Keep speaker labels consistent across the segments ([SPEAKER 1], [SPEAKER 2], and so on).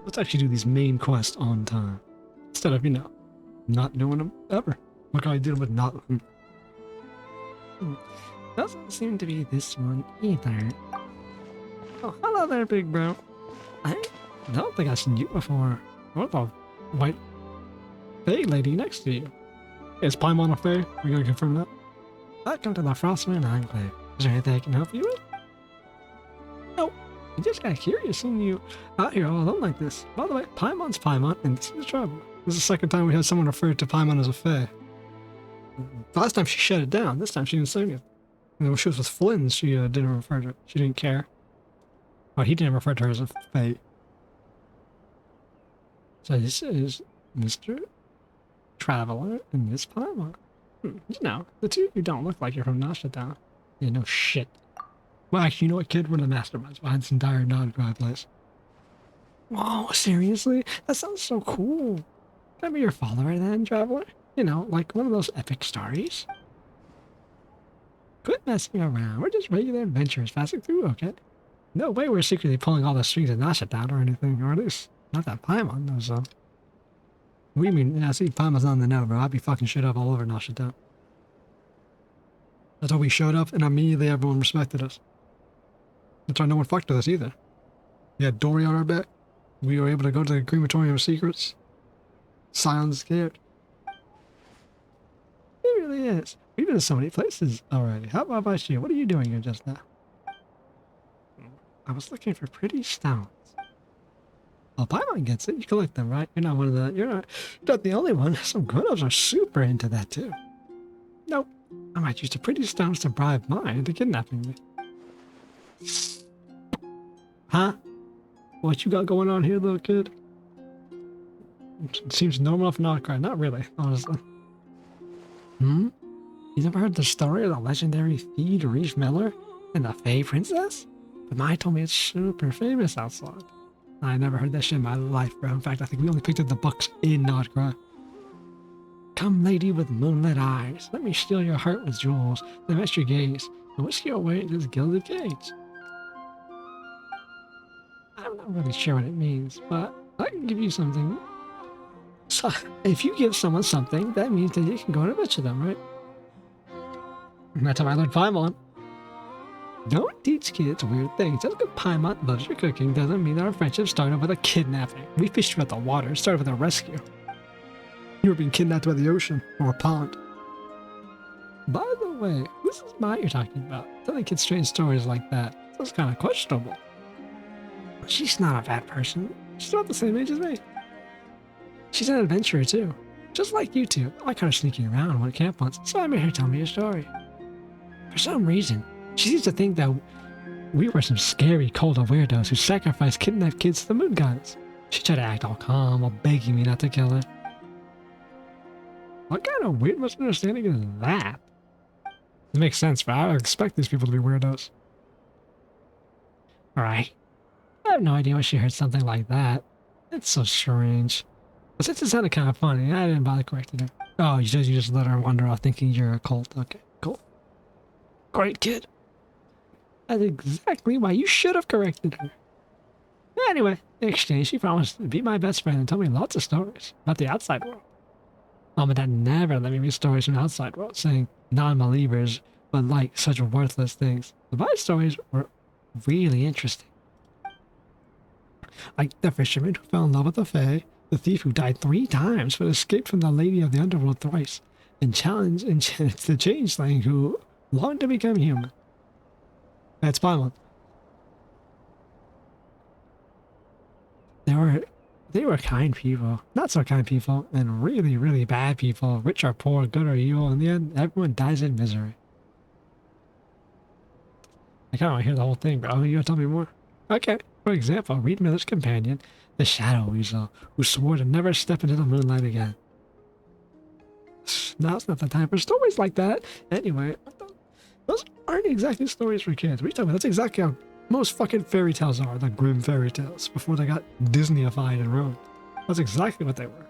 [SPEAKER 1] Let's actually do these main quests on time. Instead of, you know, not doing them ever. Look how I did with not... Doesn't seem to be this one either. Oh, hello there, big bro. I don't think I've seen you before. What the white Fae lady next to you? Is Paimon a Fae? We're gonna confirm that. Welcome to the Frostwind Enclave. Is there anything I can help you with? Nope. I just got curious seeing you out here all alone like this. By the way, Paimon's Paimon, and this is trouble. This is the second time we had someone refer to Paimon as a Fae. Last time she shut it down. This time she didn't say anything. And when she was with Flynn, she didn't refer to it. She didn't care. Well, he didn't refer to her as a Fae. So this is Mr. Traveler and Miss Paimon. You know, the two of you don't look like you're from Nashville. Yeah, no shit. Well, actually, you know what, kid? We're the masterminds behind this entire Nod-Krai place. Whoa, seriously? That sounds so cool. Can I be your follower then, Traveler? You know, like one of those epic stories? Quit messing around. We're just regular adventurers passing through, okay? No way we're secretly pulling all the strings of Nasha down or anything, or at least not that Paimon knows so. What do you mean? Yeah, see, Paimon's on the know, bro. I'd be fucking shit up all over Nasha Town. That's how we showed up, and immediately everyone respected us. That's why no one fucked with us either. We had Dory on our back. We were able to go to the crematorium of secrets. Silent scared. It really is. We've been to so many places already. How about you? What are you doing here just now? I was looking for pretty stones. Well, Paimon gets it. You collect them, right? You're not one of the... You're not the only one. Some grown-ups are super into that, too. Nope. I might use the pretty stones to bribe mine into kidnapping me. Huh? What you got going on here, little kid? It seems normal for Nod-Krai. Not really, honestly. You never heard the story of the legendary Feed Reef Miller and the Fae Princess? But mine told me it's super famous outside. I never heard that shit in my life, bro. In fact, I think we only picked up the books in Nod-Krai. Come, lady with moonlit eyes. Let me steal your heart with jewels, then match your gaze, and whisk you away in this gilded cage. I'm not really sure what it means, but I can give you something. So, if you give someone something, that means that you can go on a bitch to them, right? That's how I learned Paimon. Don't teach kids weird things. Just because Paimon loves your cooking doesn't mean that our friendship started with a kidnapping. We fished you out the water. It started with a rescue. You were being kidnapped by the ocean or a pond. By the way, who's this Mai you're talking about? Telling kids strange stories like that. That's kind of questionable. She's not a bad person. She's not the same age as me. She's an adventurer too. Just like you two. I like her sneaking around when camp once, so I made her tell me a story. For some reason, she seems to think that we were some scary cult of weirdos who sacrificed kidnapped kids to the moon gods. She tried to act all calm while begging me not to kill her. What kind of weird misunderstanding is that? It makes sense, but I would expect these people to be weirdos. Alright. I have no idea why she heard something like that. It's so strange. But since it sounded kind of funny, I didn't bother correcting her. Oh, you just let her wander off thinking you're a cult. Okay, cool. Great kid. That's exactly why you should have corrected her. Anyway, in exchange, she promised to be my best friend and tell me lots of stories about the outside world. Mom and Dad never let me read stories from the outside world, saying non-believers would like such worthless things. But my stories were really interesting. Like the fisherman who fell in love with the Fae, the thief who died 3 times but escaped from the lady of the underworld thrice, and challenged the changeling who longed to become human. That's Paimon. They were kind people, not so kind people, and really, really bad people. Rich or poor, good or evil. In the end, everyone dies in misery. I kind of want to hear the whole thing, but you want to tell me more? Okay. For example, read Miller's companion, the Shadow Weasel, who swore to never step into the moonlight again. Now's not the time for stories like that. Anyway, those aren't exactly stories for kids. What are you talking about? That's exactly how most fucking fairy tales are, the grim fairy tales, before they got Disneyified and ruined. That's exactly what they were.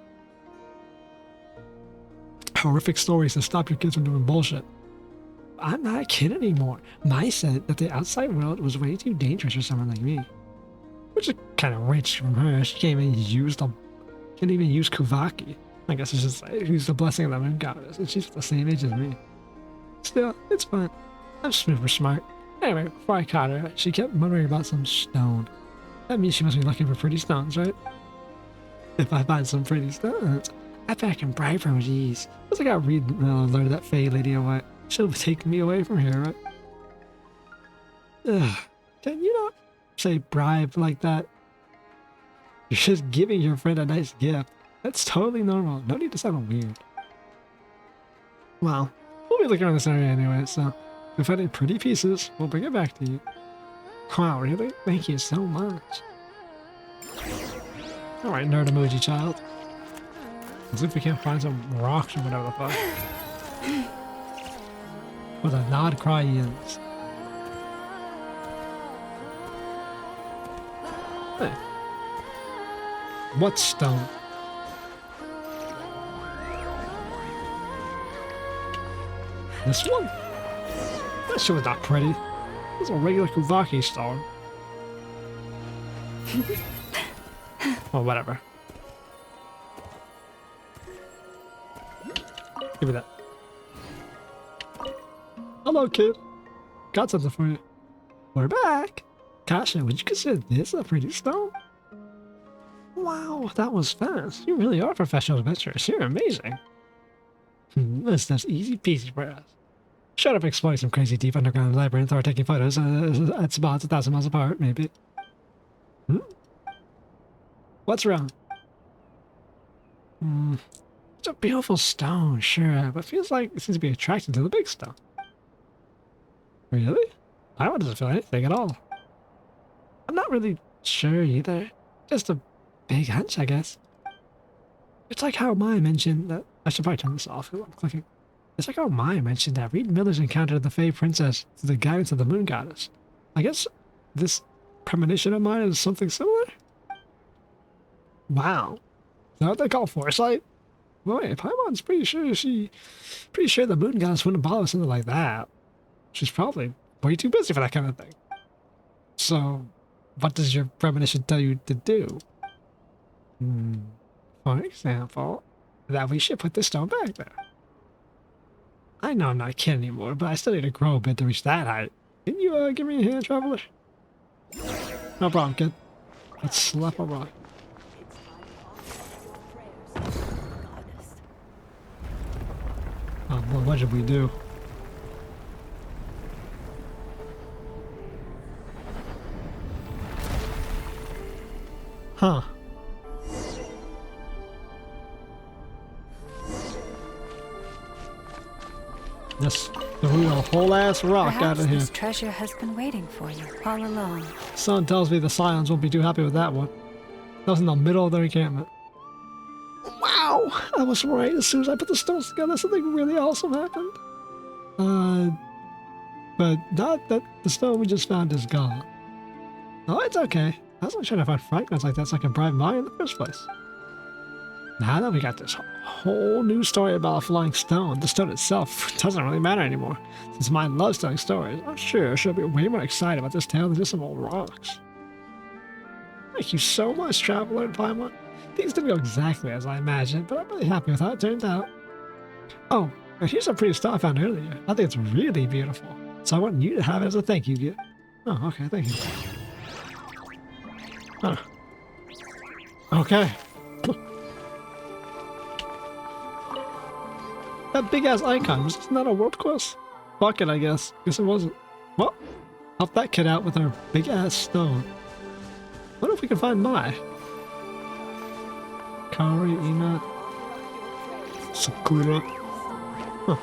[SPEAKER 1] Horrific stories to stop your kids from doing bullshit. I'm not a kid anymore. Mai said that the outside world was way too dangerous for someone like me. Which is kind of rich from her. She can't even use Kuvaki. I guess it's just like, who's the blessing of the moon goddess, and she's the same age as me. Still, it's fine. I'm super smart. Anyway, before I caught her, she kept muttering about some stone. That means she must be looking for pretty stones, right? If I find some pretty stones, I bet I can bribe her with ease. Once I got lured that Fae lady away, she'll take me away from here, right? Ugh. Can you not say bribe like that? You're just giving your friend a nice gift. That's totally normal. No need to sound weird. Well, we'll be looking around this area anyway, so if we find any pretty pieces, we'll bring it back to you. Wow, really? Thank you so much. Alright, nerd emoji child. As if we can't find some rocks or whatever the fuck. Where the Nod-Krai is. Hey. What stone? This one? That shit was not pretty. It's a regular Kuvaki stone. Well, whatever. Give me that. Hello, kid. Got something for you. We're back. Kasha, would you consider this a pretty stone? Wow, that was fast. You really are professional adventurers. You're amazing. This stuff's easy peasy for us. Shut up exploring some crazy deep underground labyrinth or taking photos at spots 1,000 miles apart, maybe. What's wrong? It's a beautiful stone, sure, but feels like it seems to be attracted to the big stone. Really? I doesn't feel anything at all. I'm not really sure either. Just a big hunch, I guess. It's like how Maya mentioned that... I should probably turn this off. I'm clicking. It's like how Maya mentioned that Reed Miller's encountered the Fae Princess through the guidance of the Moon Goddess. I guess this premonition of mine is something similar? Wow. Is that what they call foresight? Well, wait, Paimon's pretty sure the Moon Goddess wouldn't bother with something like that. She's probably way too busy for that kind of thing. So, what does your premonition tell you to do? For example, that we should put the stone back there. I know I'm not a kid anymore, but I still need to grow a bit to reach that height. Can you give me a hand, traveler? No problem, kid. Let's slap a rock. Oh, well, what did we do? Huh. Just threw a whole ass rock out of here.
[SPEAKER 2] This treasure has been waiting for you all along.
[SPEAKER 1] Son tells me the Scions won't be too happy with that one. That was in the middle of their encampment. Wow! I was right. As soon as I put the stones together, something really awesome happened. But not that the stone we just found is gone. Oh, it's okay. I was only trying to find fragments like that so I can bribe Maya in the first place. Now that we got this whole new story about a flying stone, the stone itself doesn't really matter anymore. Since Maya loves telling stories, I'm sure she'll be way more excited about this tale than just some old rocks. Thank you so much, Traveler and Paimon. Things didn't go exactly as I imagined, but I'm really happy with how it turned out. Oh, and here's a pretty stone I found earlier. I think it's really beautiful. So I want you to have it as a thank you gift. Oh, okay, thank you. Huh. Okay. That big ass icon, was this not a world quest? Fuck it, I guess. Guess it wasn't. Well, help that kid out with our big ass stone. What if we can find Mai? Kari, Ina, Sakura. Huh.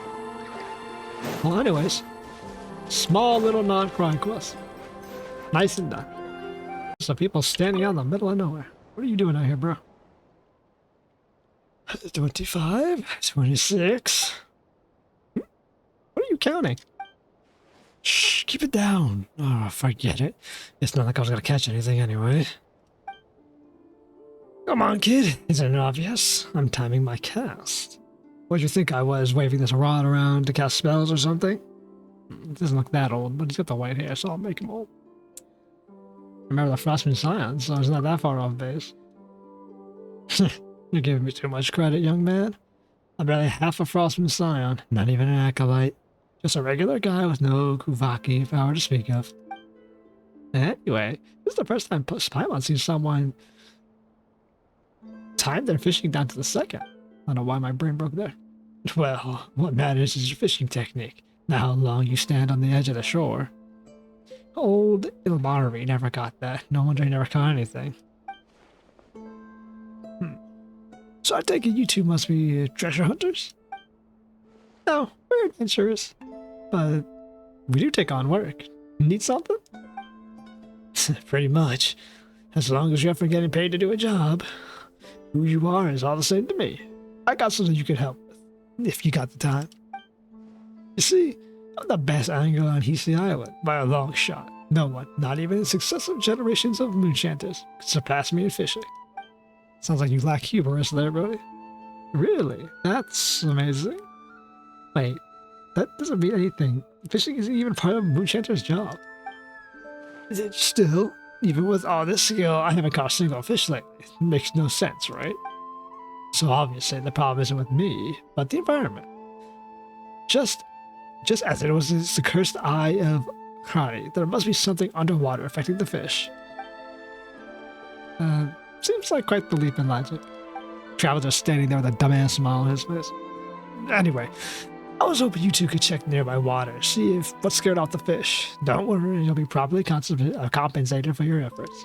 [SPEAKER 1] Well, anyways, small little Nod-Krai quest. Nice and done. So people standing out in the middle of nowhere. What are you doing out here, bro? 25, 26. What are you counting? Shh, keep it down. Oh, forget it. It's not like I was gonna catch anything anyway. Come on, kid. Isn't it obvious? I'm timing my cast. What'd you think I was, waving this rod around to cast spells or something? It doesn't look that old, but he's got the white hair, so I'll make him old. Remember the Frostman Scion, so it's not that far off base. You're giving me too much credit, young man. I'm barely half a Frostman Scion, not even an acolyte. Just a regular guy with no Kuvaki power to speak of. Anyway, this is the first time Paimon sees someone time their fishing down to the second. I don't know why my brain broke there. Well, what matters is your fishing technique, not how long you stand on the edge of the shore. Old Ilmari never got that. No wonder he never caught anything. So I take it you two must be treasure hunters? No, we're adventurers. But we do take on work. You need something? Pretty much. As long as you're up for getting paid to do a job. Who you are is all the same to me. I got something you could help with, if you got the time. You see, I'm the best angler on Hisi Island, by a long shot. No one, not even in successive generations of moonshanters, could surpass me in fishing. Sounds like you lack hubris there, Brody. Really? That's amazing. Wait, that doesn't mean anything. Fishing isn't even part of a moonchanter's job. Still, even with all this skill, I haven't caught a single fish lately. It makes no sense, right? So obviously the problem isn't with me, but the environment. Just as it was the cursed eye of Nod-Krai, there must be something underwater affecting the fish. Seems like quite the leap in logic. Traveler standing there with a dumbass smile on his face. Anyway, I was hoping you two could check nearby water, see if what scared off the fish. Don't worry, you'll be properly compensated for your efforts.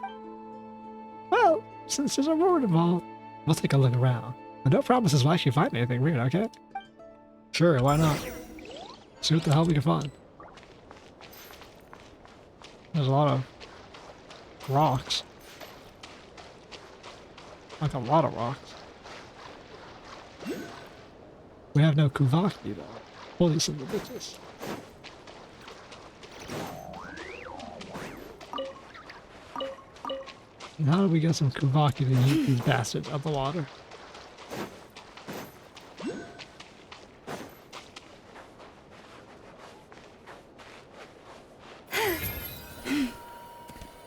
[SPEAKER 1] Well, since there's a reward involved, we'll take a look around. But no promises we'll actually find anything weird, okay? Sure, why not? See what the hell we can find. There's a lot of rocks. Like a lot of rocks. We have no Kuvaki though. Holy son of a bitches. And how do we get some Kuvaki to eat these bastards out the water?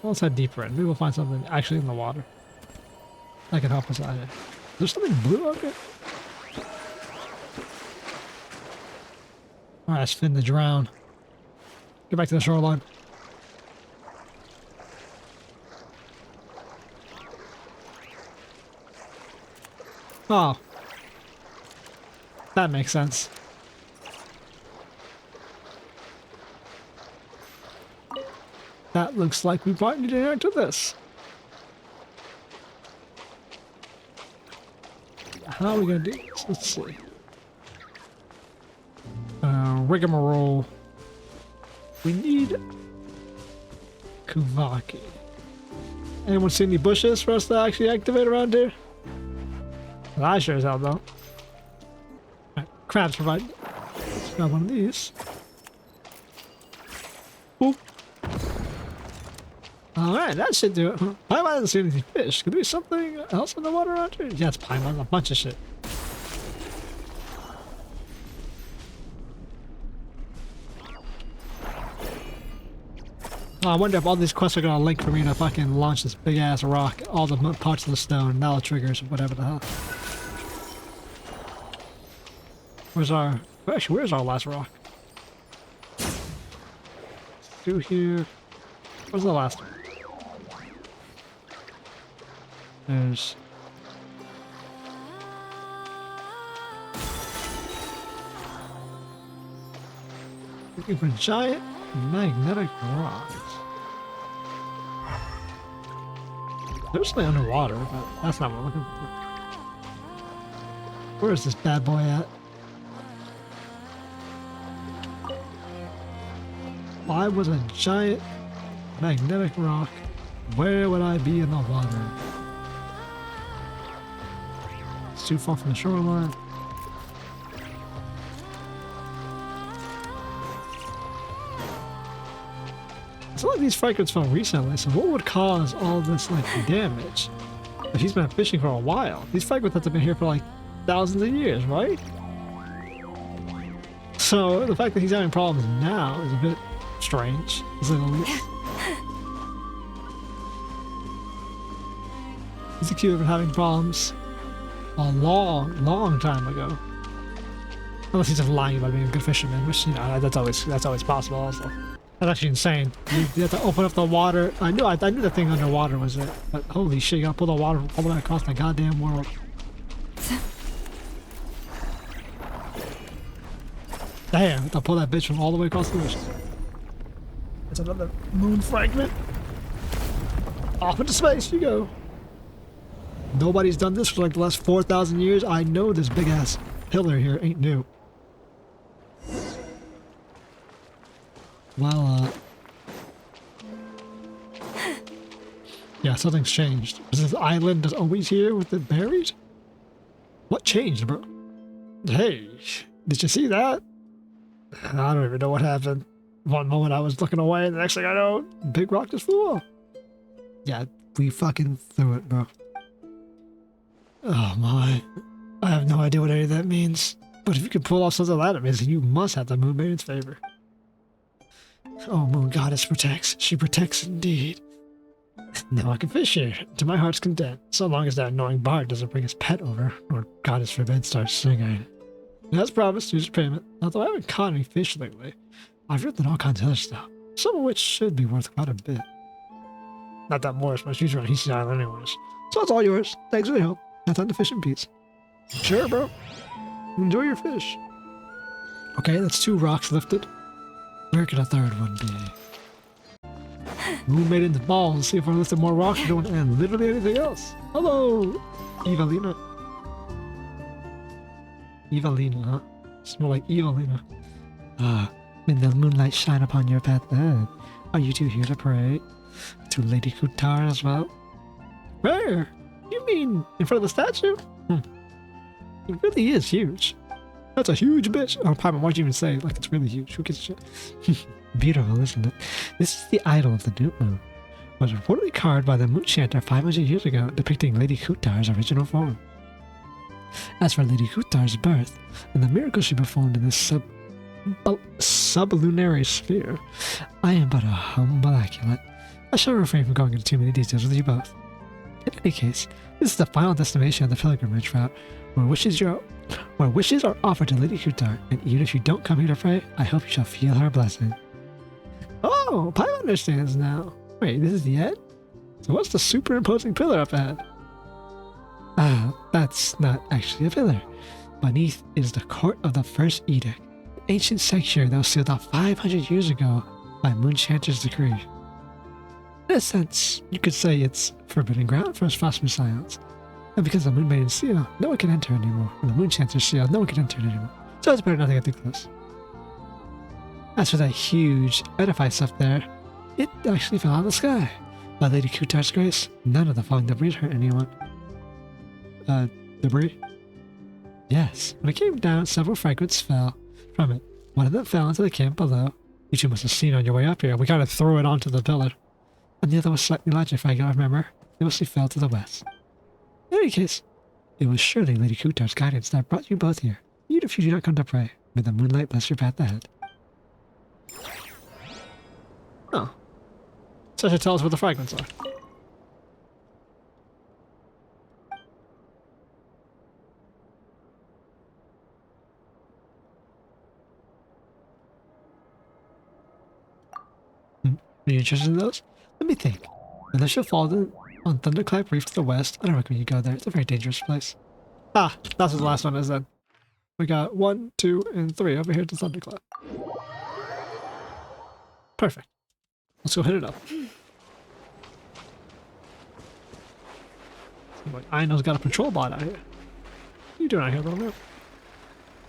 [SPEAKER 1] Well, let's head deeper in. Maybe we'll find something actually in the water that can help us out here. There's something blue out there? Alright, let's fin to drown. Get back to the shoreline. Oh. That makes sense. That looks like we might need to enter this. How are we gonna do this? Let's see. Rigmarole. We need Kuvaki. Anyone see any bushes for us to actually activate around here? Well, I sure as hell don't. Right, crabs provide. Let's grab one of these. Boop. Alright, that should do it. Paimon doesn't see any fish. Could there be something else in the water around here? Yeah, it's Paimon, a bunch of shit. Oh, I wonder if all these quests are gonna link for me to fucking launch this big ass rock, all the parts of the stone, now the triggers, whatever the hell. Where's our last rock? Through here. Where's the last one? There's... looking for giant magnetic rocks. They're still underwater, but that's not what we're looking for. Where is this bad boy at? Why was a giant magnetic rock? Where would I be in the water? It's too far from the shoreline. It's not like these fragments found recently, so what would cause all this like damage? If he's been fishing for a while, these fragments have been here for like thousands of years, right? So the fact that he's having problems now is a bit strange. Is it a little... He's accused of having problems a long time ago. Unless he's just lying about being a good fisherman, which, you know, that's always possible also. That's actually insane. You have to open up the water. I knew the thing underwater was it, but holy shit, you gotta pull the water all the way across the goddamn world. Damn, I'll pull that bitch from all the way across the ocean. It's another moon fragment. Off into space you go. Nobody's done this for like the last 4,000 years. I know this big ass pillar here ain't new. Well, yeah, something's changed. Is this island just always here with it buried? What changed, bro? Hey, did you see that? I don't even know what happened. One moment I was looking away, and the next thing I know, big rock just flew off. Yeah, we fucking threw it, bro. Oh my. I have no idea what any of that means. But if you can pull off something like that, it means you must have the Moon Maiden's favor. Oh, Moon Goddess protects. She protects indeed. Now I can fish here, to my heart's content, so long as that annoying bard doesn't bring his pet over, or Goddess forbid starts singing. As promised, here's your payment. Although I haven't caught any fish lately, I've written all kinds of other stuff, some of which should be worth quite a bit. Not that Morris much use around Hisey Island anyways. So it's all yours. Thanks for the help. Now time to fish in peace. Sure, bro. Enjoy your fish. Okay, that's 2 rocks lifted. Where could a 3rd one be? Moon Maiden's balls. See if I lifted more rocks or doing and literally anything else. Hello, Evelina. Evelina, huh? It's more like Evelina. May the moonlight shine upon your path ahead. Are you two here to pray? To Lady Kutar as well? Where? You mean in front of the statue? It really is huge. That's a huge bitch. Oh, pardon, why'd you even say it like it's really huge? Who gives a shit? Beautiful, isn't it? This is the idol of the new moon. It was reportedly carved by the moon chanter 500 years ago, depicting Lady Kutar's original form. As for Lady Kutar's birth, and the miracles she performed in this sublunary sphere, I am but a humble acolyte. I shall refrain from going into too many details with you both. In any case, this is the final destination of the pilgrimage route, where wishes are offered to Lady Kutar, and even if you don't come here to pray, I hope you shall feel her blessing. Oh, Pai understands now. Wait, this is the end? So what's the superimposing pillar up ahead? That's not actually a pillar. Beneath is the court of the first edict, an ancient sanctuary that was sealed off 500 years ago by Moonchanter's decree. In a sense, you could say it's forbidden ground for us Frostmoon Scions. And because of the Moon Maiden's seal, no one can enter anymore. And the Moonchanter's seal, no one can enter it anymore. So it's better not to get too close. As for that huge edifice up there, it actually fell out of the sky. By Lady Kutar's grace, none of the falling debris hurt anyone. Debris? Yes, when it came down, several fragments fell from it. One of them fell into the camp below. You two must have seen on your way up here. We kind of threw it onto the pillar. And the other was slightly larger, if I can remember. It mostly fell to the west. In any case, it was surely Lady Kutar's guidance that brought you both here. Even if you do not come to pray, may the moonlight bless your path ahead. Oh. So I should tell us where the fragments are. Are you interested in those? Let me think. Unless you'll fall on Thunderclap Reef to the west, I don't recommend you go there. It's a very dangerous place. Ah, that's what the last one is then. We got 1, 2, and 3 over here to Thunderclap. Perfect. Let's go hit it up. Like, Aino's got a patrol bot out here. What are you doing out here, little man?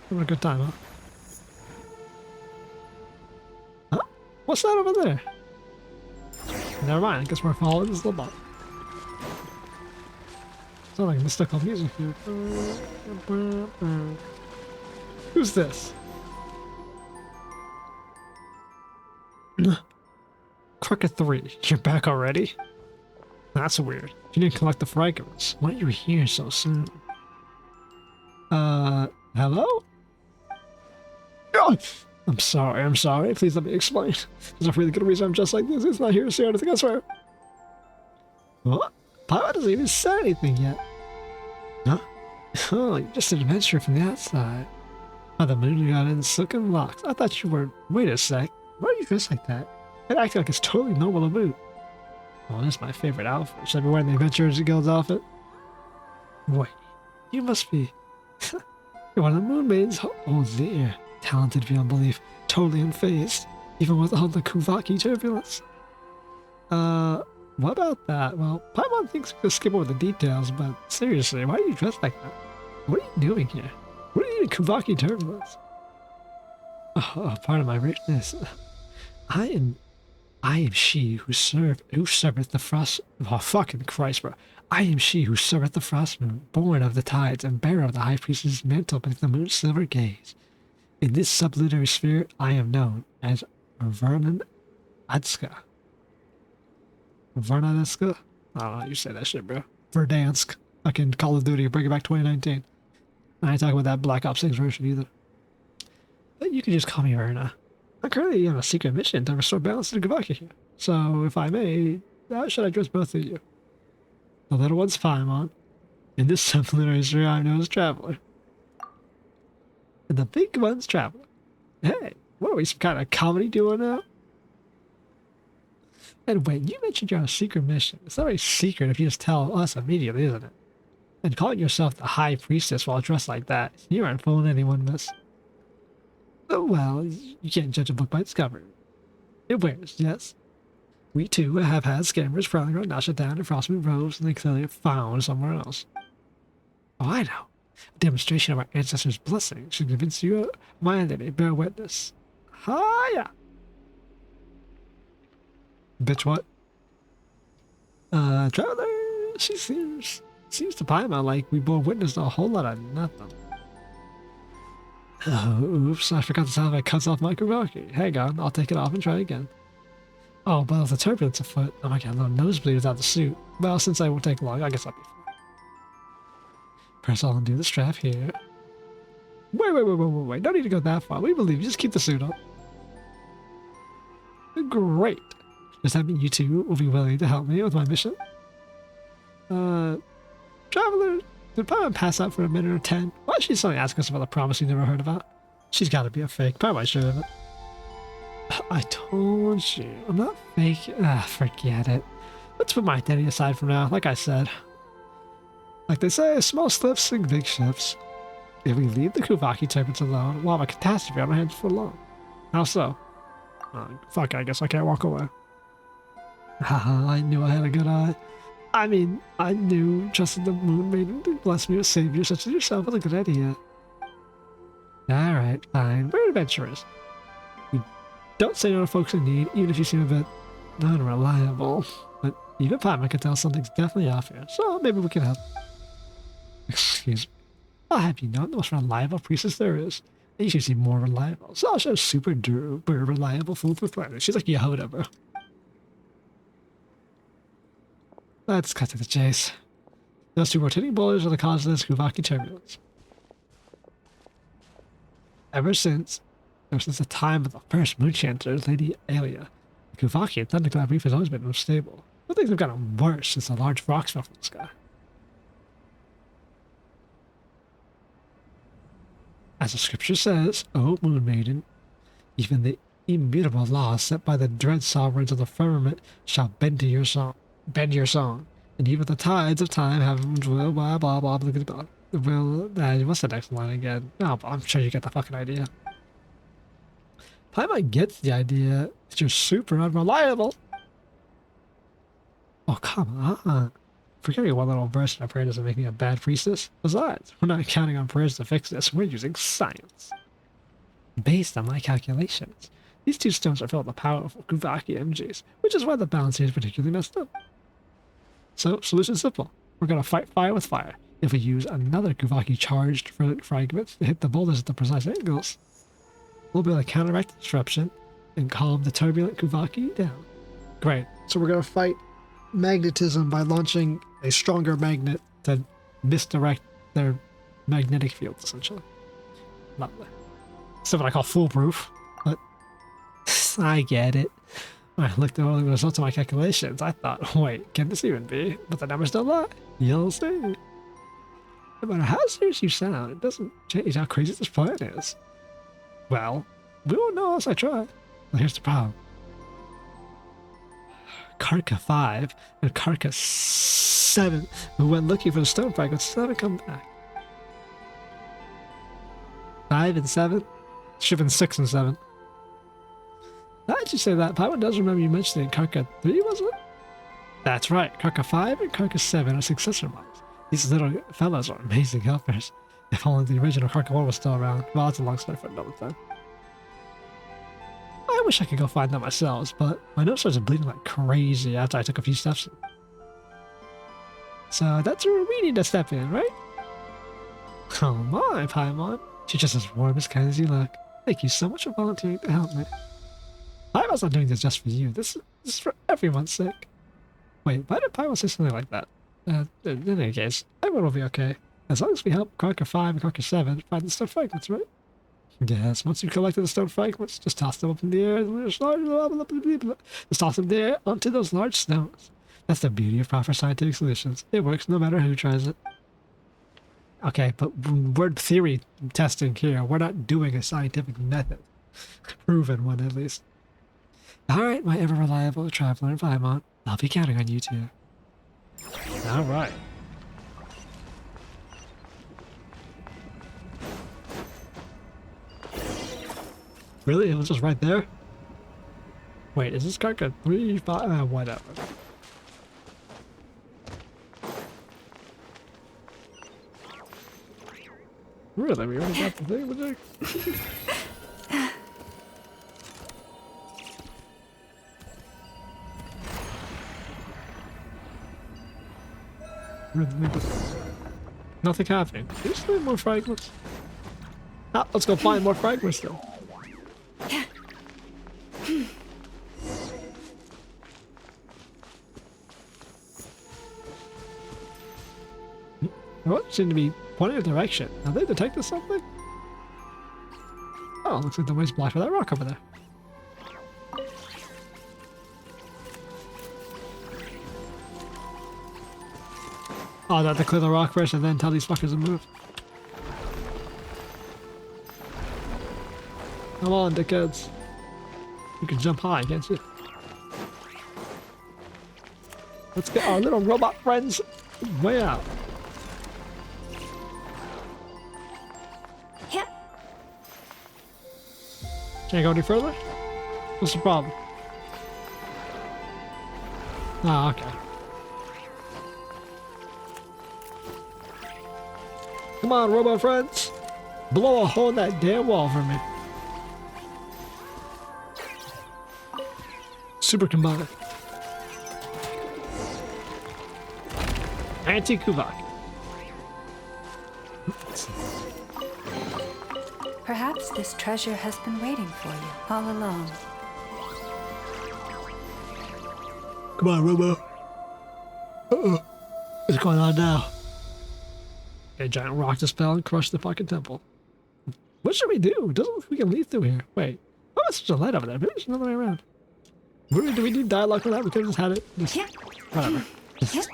[SPEAKER 1] Having a good time, huh? Huh? What's that over there? Never mind, I guess we're following this little bot. It's not like mystical music here. Who's this? Crooked 3, you're back already? That's weird. You didn't collect the fragments. Why are you here so soon? Hello? Oh, I'm sorry. Please let me explain. There's a really good reason I'm just like this. It's not here to say anything, I swear. What? Paimon doesn't even say anything yet. Huh? Oh, you're just an adventurer from the outside. Oh, the moon got in silken locks. I thought you were... Wait a sec. Why are you dressed like that? It acting like it's totally normal to boot. Oh, that's my favorite outfit. Should I be wearing the Adventurers Guild's outfit? Wait, you must be... You're one of the moon maidens. Oh dear. Talented beyond belief. Totally unfazed. Even with all the Kuvaki turbulence. What about that? Well, Paimon thinks we could skip over the details, but seriously, why are you dressed like that? What are you doing here? What are you in Kuvaki turbulence? Oh, part of my richness. I am she who serveth the frost. Oh, fucking Christ, bro. I am she who serveth the frost moon, born of the tides and bearer of the high priestess' mantle beneath the moon's silver gaze. In this sublunary sphere, I am known as Vernon Adska. Vernadska? I don't know how you say that shit, bro. Verdansk. Fucking Call of Duty, bring it back 2019. I ain't talking about that Black Ops 6 version either. But you can just call me Verna. I'm currently on a secret mission to restore balance to Kuvaki here. So, if I may, how should I address both of you? The little one's Paimon. In this sublunary sphere, I'm known as Traveler. And the big one's Traveler. Hey, what are we, some kind of comedy duo now? And wait, you mentioned you're on a secret mission. It's not very secret if you just tell us immediately, isn't it? And calling yourself the High Priestess while dressed like that, you aren't fooling anyone, miss. Well, you can't judge a book by its cover. It wears, yes. We too have had scammers prowling around Nasha down in Frostmoon Roads and they clearly found somewhere else. Oh, I know. A demonstration of our ancestors' blessing should convince you of my identity. Bear witness. Hiya! Bitch, what? Traveler, she seems to Paimon like we both witnessed a whole lot of nothing. Oh, oops, I forgot to tell if I cut off my Kuvaki. Hang on, I'll take it off and try again. Oh, but with the turbulence afoot, I might get a little nosebleed without the suit. Well, since I won't take long, I guess I'll be fine. Press all and do the strap here. Wait, don't need to go that far. We believe you, just keep the suit on. Great. Does that mean you two will be willing to help me with my mission? Traveler, did Paimon pass out for a minute or 10? Why is she suddenly asking us about a promise you never heard about? She's got to be a fake. Paimon sure of it. I told you, I'm not fake. Forget it. Let's put my identity aside for now, like I said. Like they say, small slips sink big ships. If we leave the Kuvaki turbulence alone, we'll have a catastrophe on our hands for long. How so? Fuck, I guess I can't walk away. Haha, I knew I had a good eye. I mean, I knew trusting the moon maiden to bless me with saviors such as yourself was a good idea. Alright, fine. We're adventurers. We don't say no to folks in need, even if you seem a bit unreliable. But even Paimon can tell something's definitely off here, so maybe we can help. Excuse me. I'll have you know I'm the most reliable priestess there is. And you should seem more reliable, so I'll show super duper reliable food for planet. She's like Yehoda, bro. Let's cut to the chase. Those two rotating boulders are the cause of this Kuvaki turbulence. Ever since the time of the first moon chanter, Lady Alia, the Kuvaki and Thundercloud Reef has always been unstable. But things have gotten worse since the large rocks fell from the sky. As the scripture says, O Moon Maiden, even the immutable laws set by the dread sovereigns of the firmament shall bend to your song. And even the tides of time have will blah blah blah blah blah. Will what's the next line again? No, I'm sure you get the fucking idea. Paimon gets the idea that you're super unreliable. Oh come on. Forgetting one little verse in a prayer doesn't make me a bad priestess. Besides, we're not counting on prayers to fix this, we're using science. Based on my calculations, these two stones are filled with powerful Kuvaki energies, which is why the balance here is particularly messed up. So, solution simple. We're going to fight fire with fire. If we use another Kuvaki charged fragments to hit the boulders at the precise angles, we'll be able to counteract the disruption and calm the turbulent Kuvaki down. Great. So we're going to fight magnetism by launching a stronger magnet to misdirect their magnetic fields, essentially. Lovely. Something I call foolproof, but I get it. When I looked at all the results of my calculations, I thought, wait, can this even be? But the numbers don't lie. You'll see. No matter how serious you sound, it doesn't change how crazy this plan is. Well, we won't know unless I try. But here's the problem. Karka 5 and Karka 7, who went looking for the stone fragments, still haven't come back. 5 and 7? Should have been 6 and 7. Now that you say that, Paimon does remember you mentioning Karka 3, wasn't it? That's right, Karka 5 and Karka 7 are successor models. These little fellows are amazing helpers. If only the original Karka 1 was still around. Well, it's a long story for another time. I wish I could go find them myself, but my nose started bleeding like crazy after I took a few steps. So that's where we need to step in, right? Oh my, Paimon. You're just as warm as kind as you look. Thank you so much for volunteering to help me. Paimon's not doing this just for you. This is for everyone's sake. Wait, why did Paimon say something like that? In any case, everyone will be okay. As long as we help Karka 5 and Karka 7 find the stone fragments, right? Yes, once you've collected the stone fragments, just toss them up in the air. Just toss them in the air onto those large stones. That's the beauty of proper scientific solutions. It works no matter who tries it. Okay, but we're theory testing here. We're not doing a scientific method. Proven one, at least. Alright, my ever-reliable traveler in Paimon. I'll be counting on you two. Alright. Really? It was just right there? Wait, is this Karka 3, 5? Whatever. Really? We already got the thing with it? Nothing happening. There's still more fragments. Ah, let's go find more fragments though. What seem to be pointing a direction? Have they detected something? Oh, looks like the way's blocked by that rock over there. Oh, they have to clear the rock first and then tell these fuckers to move. Come on, dickheads. You can jump high, can't you? Let's get our little robot friends way out.
[SPEAKER 2] Yep.
[SPEAKER 1] Can't go any further? What's the problem? Oh, okay. Come on, robot friends. Blow a hole in that damn wall for me. Super combine. Anti-Kuvak.
[SPEAKER 2] Perhaps this treasure has been waiting for you all along.
[SPEAKER 1] Come on, Robo. Uh-oh. What's going on now? A giant rock dispel and crush the fucking temple. What should we do? Doesn't look like we can leave through here. Wait. Oh, there's such a light over there. Maybe there's another way around. Do we need dialogue for that? We could have just had it. Just, whatever. Just,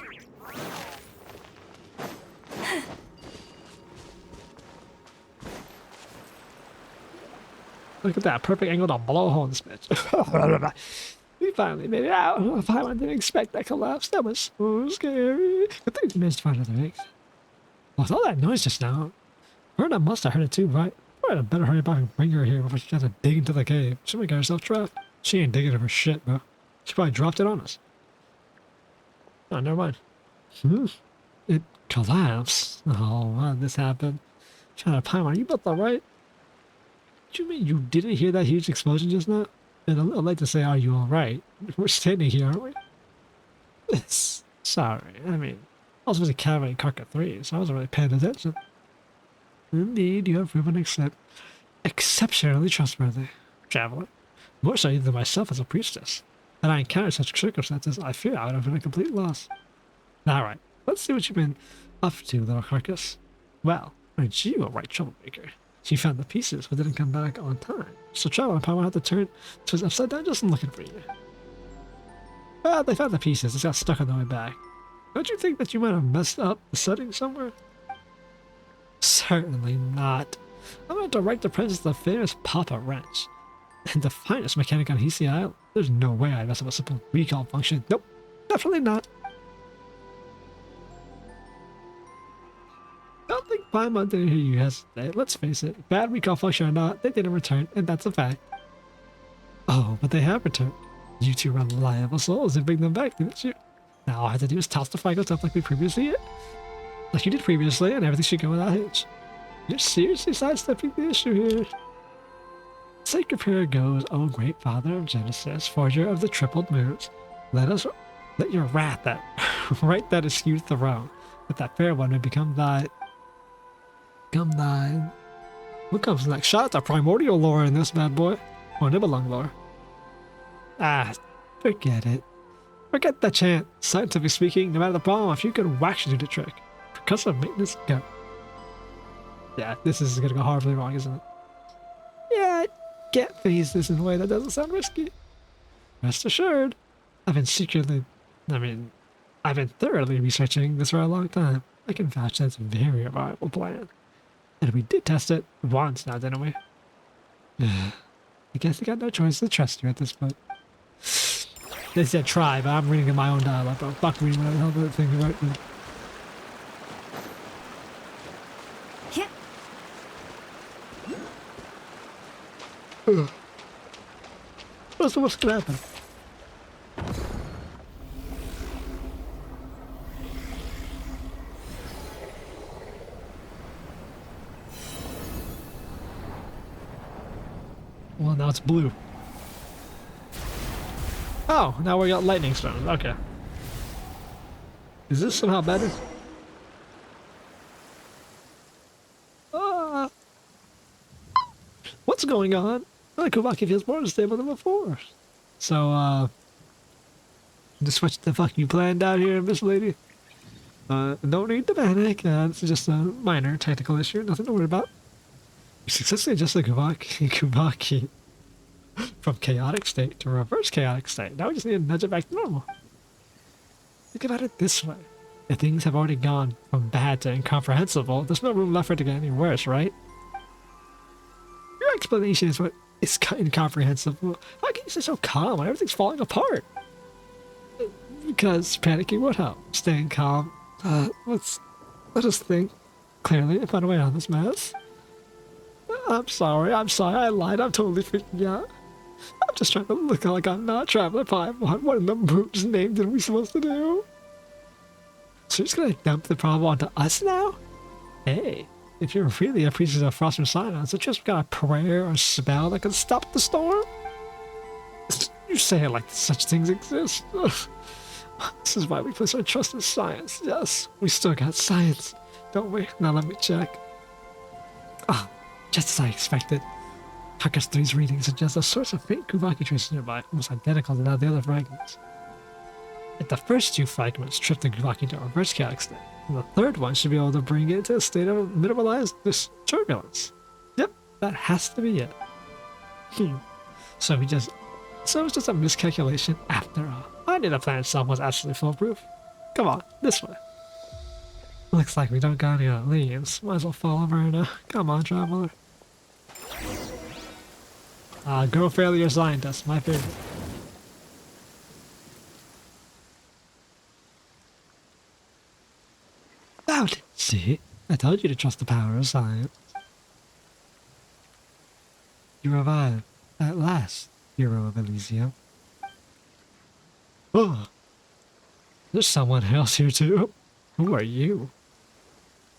[SPEAKER 1] look at that. Perfect angle to blow a hole in this bitch. We finally made it out. I didn't expect that collapse. That was so scary. Good thing we managed to find other eggs. With all that noise just now, Verna must have heard it too, right? We had better hurry back and bring her here before she has to dig into the cave. She might get herself trapped. She ain't digging for shit, bro. She probably dropped it on us. Oh, never mind. It collapsed. Oh, how did this happen? Paimon, you both alright? What do you mean you didn't hear that huge explosion just now? And a little late to say, are you alright? We're standing here, aren't we? Sorry, I mean, I was busy carrying Karka 3, so I wasn't really paying attention. Indeed, you have proven exceptionally trustworthy, traveler. More so than myself as a priestess. Had I encountered such circumstances, I fear I would have been a complete loss. Alright, let's see what you've been up to, little carcass. Well, aren't you a right troublemaker? She found the pieces, but didn't come back on time. So traveler Paimon had to turn to his upside down just looking for you. Ah, they found the pieces. It got stuck on the way back. Don't you think that you might have messed up the setting somewhere? Certainly not. I'm going to direct the princess to the famous Papa Wrench. And the finest mechanic on Hisi Island. There's no way I'd mess up a simple recall function. Nope, definitely not. Don't think Paimon didn't hear you yesterday. Let's face it, bad recall function or not, they didn't return, and that's a fact. Oh, but they have returned. You two reliable souls and bring them back, didn't you? Now all I have to do is toss the fragments up like we previously did. Like you did previously, and everything should go without hitch. You're seriously sidestepping the issue here. Sacred prayer goes, O great father of Genesis, forger of the tripled moons, let your wrath that right that eschew throne, that that fair one may become thine. What comes next? Shout out to primordial lore in this bad boy. Or Nibelung lore. Ah, forget it. Forget the chant. Scientifically speaking, no matter the problem, if you can wax do the trick. Percussive maintenance, go. Yeah, this is gonna go horribly wrong, isn't it? Yeah, get phase this in a way that doesn't sound risky. Rest assured, I've been thoroughly researching this for a long time. I can vouch that it's a very viable plan. And we did test it once now, didn't we? I guess I got no choice to trust you at this point. They said try, but I'm reading in my own dialogue, but fuck reading what the hell the thing about it.
[SPEAKER 2] Yeah.
[SPEAKER 1] What's gonna happen? Well, now it's blue. Oh, now we got lightning stones. Okay. Is this somehow better? What's going on? Kubaki feels more unstable than before. So, just switch the fuck you planned out here, Miss Lady. No need to panic. This is just a minor technical issue. Nothing to worry about. You successfully adjusted Kubaki from chaotic state to reverse chaotic state. Now we just need to nudge it back to normal. Think about it this way. If things have already gone from bad to incomprehensible, there's no room left for it to get any worse, right? Your explanation is what is incomprehensible. How can you stay so calm when everything's falling apart? Because panicking would help. Staying calm. Let us think clearly and find a way out of this mess. I'm sorry, I lied, I'm totally freaking out. I'm just trying to look like I'm not Traveler Paimon. What in the moon's name did we supposed to do? So you're just gonna dump the problem onto us now? Hey, if you're really a priestess of Frost and Silence, it's just got a prayer or spell that can stop the storm? You say it like such things exist. This is why we place our trust in science. Yes, we still got science, don't we? Now let me check. Ah. Just as I expected, Hakas 3's reading suggests a source of faint Kubaki traces nearby, almost identical to that of the other fragments. If the first two fragments trip the Kubaki into reverse chaotic state, and the third one should be able to bring it into a state of minimalized turbulence. Yep, that has to be it. So it's just a miscalculation after all. I knew the plan itself was absolutely foolproof. Come on, this way. Looks like we don't got any leaves. Might as well fall over now. Come on, traveler. Girl failure scientist, my favorite. Found it! See? I told you to trust the power of science. You revived. At last, hero of Elysium. Oh! There's someone else here too. Who are you?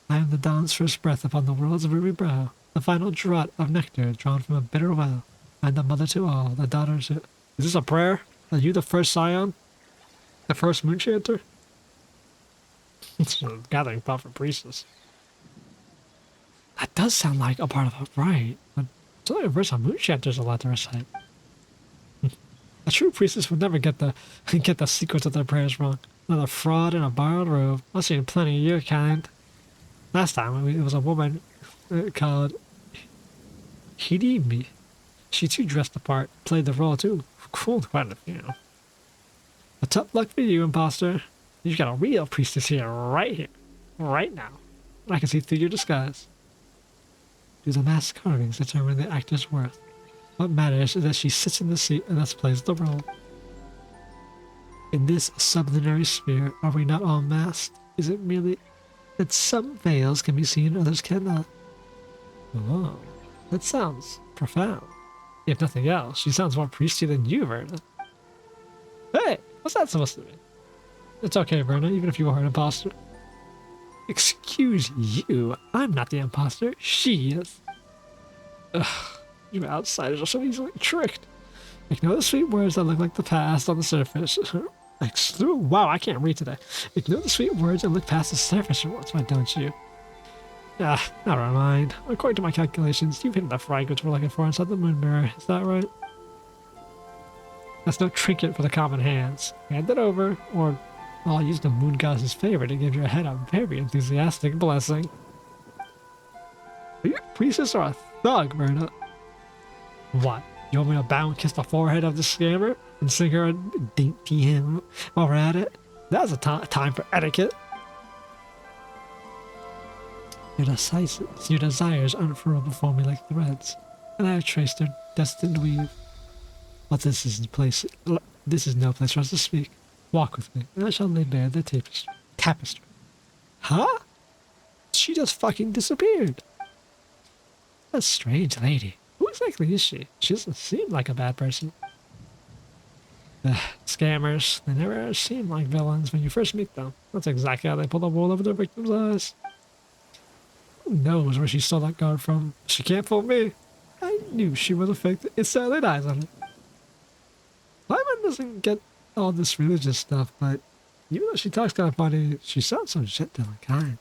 [SPEAKER 1] I am the dawn's first breath upon the world's ruby brow, the final draught of nectar drawn from a bitter well. I am the mother to all, the daughter to... Is this a prayer? Are you the first scion? The first moon chanter? It's a gathering pot for priestess. That does sound like a part of a rite, but it's only a verse on moon chanters allowed to recite. A true priestess would never get the sequence of their prayers wrong. Another fraud in a borrowed robe. I've seen plenty of your kind. Last time it was a woman called Hidimi. She too dressed the part, played the role too. Cool, quite a few. A tough luck for you, imposter. You've got a real priestess here, right now. I can see through your disguise. Do the mask carvings determine the actor's worth? What matters is that she sits in the seat and thus plays the role. In this sublunary sphere, are we not all masked? Is it merely that some veils can be seen, others cannot? Oh, that sounds profound. If nothing else, she sounds more priestly than you, Verna. Hey, what's that supposed to mean? It's okay, Verna, even if you are an imposter. Excuse you, I'm not the imposter, she is. Ugh, you outsiders are so easily tricked. Ignore the sweet words that look like the past on the surface. Wow, I can't read today. Ignore the sweet words that look past the surface once, why don't you? Never mind. According to my calculations, you've hidden the fragments we're looking for inside the moon mirror. Is that right? That's no trinket for the common hands. Hand it over, or I'll use the moon goddess's favor to give your head a very enthusiastic blessing. Are you a priestess or a thug, Verna? What? You want me to bow and kiss the forehead of the scammer and sing her a dainty hymn while we're at it? That's a time for etiquette. Your desires unfurl before me like threads, and I have traced their destined weave. But this is no place for us to speak. Walk with me, and I shall lay bare the tapestry. Huh? She just fucking disappeared. A strange lady. Who exactly is she? She doesn't seem like a bad person. Scammers. They never seem like villains when you first meet them. That's exactly how they pull the wool over their victims' eyes. Who knows where she stole that guard from? She can't fool me. I knew she was a fake. It said laid eyes on her. Lyman doesn't get all this religious stuff, but even though she talks kind of funny, she sounds so gentle and kind.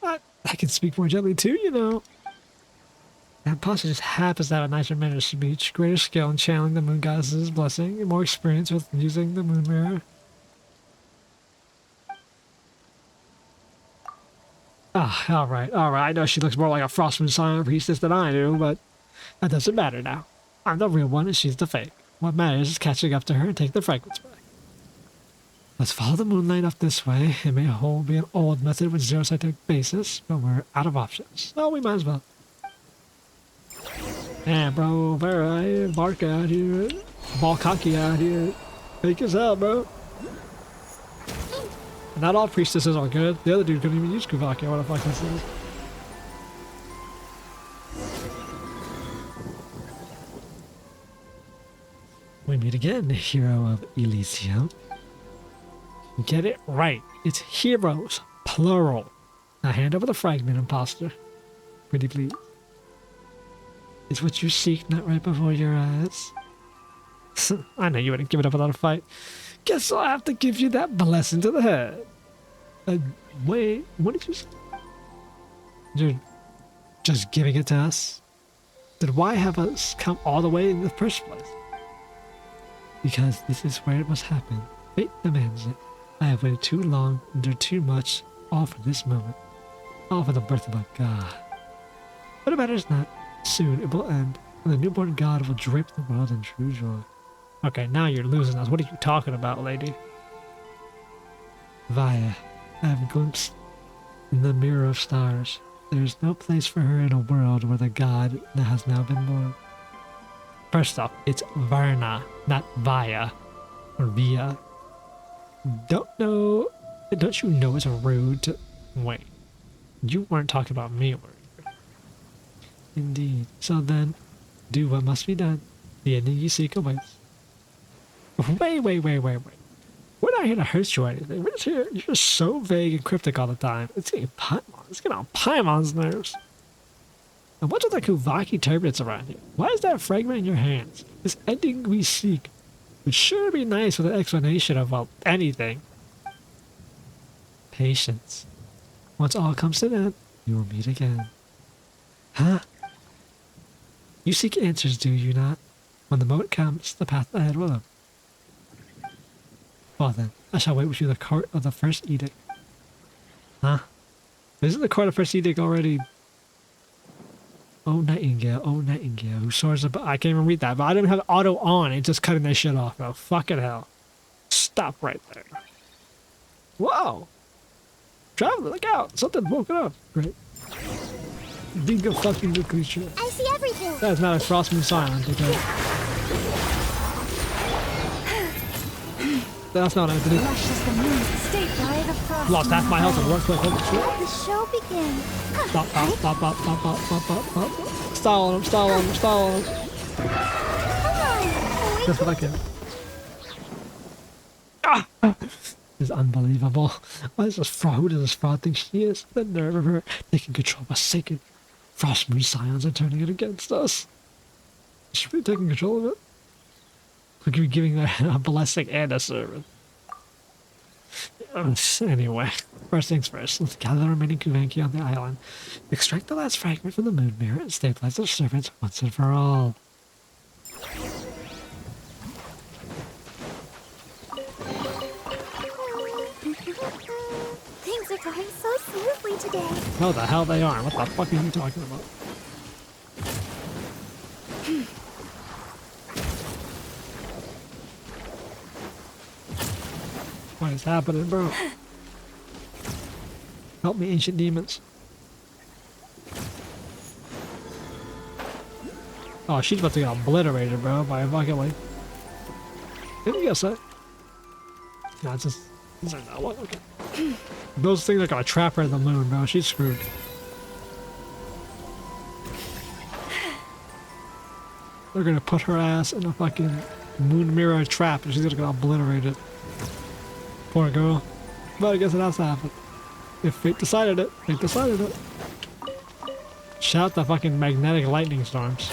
[SPEAKER 1] I can speak more gently too, you know. That imposter just happens to have a nicer manner of speech, greater skill in channeling the moon goddess's blessing, and more experience with using the moon mirror. Alright. I know she looks more like a Frostmoon Silent Priestess than I do, but that doesn't matter now. I'm the real one and she's the fake. What matters is catching up to her and take the fragments back. Let's follow the moonlight up this way. It may be an old method with zero scientific basis, but we're out of options. So we might as well. Yeah, bro, very bark out here. Ball cocky out here. Fake as hell, bro. Not all priestesses are good. The other dude couldn't even use Kuvaki or what the fuck this is. We meet again, hero of Elysium. Get it right. It's heroes, plural. Now hand over the fragment, imposter. Pretty please. It's what you seek, not right before your eyes. I know you wouldn't give it up without a fight. Guess I'll have to give you that blessing to the head. Wait, what did you say? You're just giving it to us? Then why have us come all the way in the first place? Because this is where it must happen. Fate demands it. I have waited too long, endured too much, all for this moment. All for the birth of a god. But it matters not. Soon it will end, and the newborn god will drape the world in true joy. Okay, now you're losing us. What are you talking about, lady? Vaya, I have glimpsed in the mirror of stars. There is no place for her in a world where the god that has now been born. First off, it's Varna, not Vaya, or Via. Don't you know it's rude to... Wait, you weren't talking about me, were you? Indeed. So then, do what must be done. The ending you seek awaits. Wait. We're not here to hurt you or anything. We're just here. You're just so vague and cryptic all the time. It's getting on Paimon's nerves. And what's with the Kuvaki turbulence around here? Why is that fragment in your hands? This ending we seek would sure be nice with an explanation of, well, anything. Patience. Once all comes to an end, we will meet again. Huh? You seek answers, do you not? When the moment comes, the path ahead will open. Well then, I shall wait with you the court of the first edict. Huh? Isn't the court of first edict already... Oh Nightingale, who soars above... I can't even read that, but I don't have auto on. It's just cutting that shit off, bro. Fucking hell. stop right there. Whoa! Traveler, look out! Something's woken up. Great. Being a fucking good creature.
[SPEAKER 3] I see everything.
[SPEAKER 1] That is not a frost moon silent, okay? That's not what I did.
[SPEAKER 2] Lush as the moon, stayed by the frost.
[SPEAKER 1] Lost half my health in one click. Holy shit.
[SPEAKER 3] Let the show begin.
[SPEAKER 1] Stop, stop, stop, stop, stop, stop, stop, stop, stop. Style on him, style on him, style on him.
[SPEAKER 3] Come on.
[SPEAKER 1] That's what I can. Ah! This is unbelievable. Why is this fraud? Who does this fraud think she is? The nerve of her taking control of a sacred frost moon scions and turning it against us. Is she really taking control of it? We could be giving her a blessing and a servant. Anyway, first things first, let's gather the remaining Kuvenki on the island, extract the last fragment from the moon mirror, and stabilize the servants once and for all.
[SPEAKER 3] Things are going so smoothly today.
[SPEAKER 1] No, the hell they are. What the fuck are you talking about? What is happening, bro? Help me, ancient demons. Oh, she's about to get obliterated, bro, by a fucking like. Didn't you guess that? Nah, it's just. It's like, no, what? Okay. Those things are gonna trap her in the moon, bro. She's screwed. They're gonna put her ass in a fucking moon mirror trap and she's gonna get obliterated. Poor girl. But I guess it has to happen. If fate decided it, fate decided it. Shout the fucking magnetic lightning storms.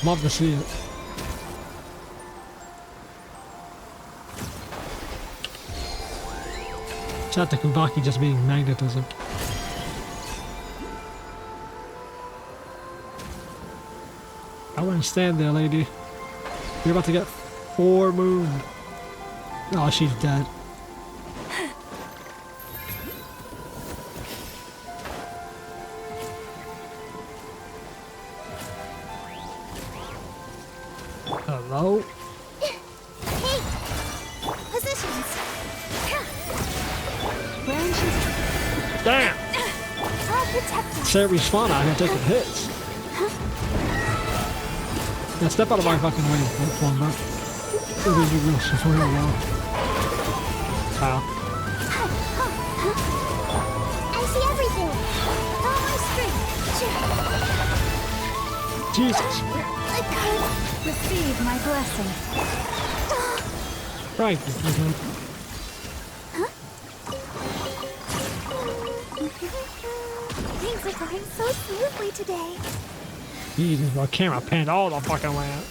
[SPEAKER 1] Love to see it. Shout to Kubaki just being magnetism. I wouldn't stand there, lady. You're about to get 4 mooned. Oh, she's dead. Hello?
[SPEAKER 3] Hey! Positions!
[SPEAKER 2] Branches.
[SPEAKER 1] Damn!
[SPEAKER 3] I'll protect us.
[SPEAKER 1] Say respawn out here taking hits. Yeah, step out of my fucking way, platform, bro. This is real for real well. Wow.
[SPEAKER 3] I see everything. All my strength.
[SPEAKER 1] Jesus.
[SPEAKER 3] I could.
[SPEAKER 2] Receive my blessing.
[SPEAKER 1] Right.
[SPEAKER 3] Things are going so smoothly today.
[SPEAKER 1] Jesus, bro. Camera panned all the fucking way out.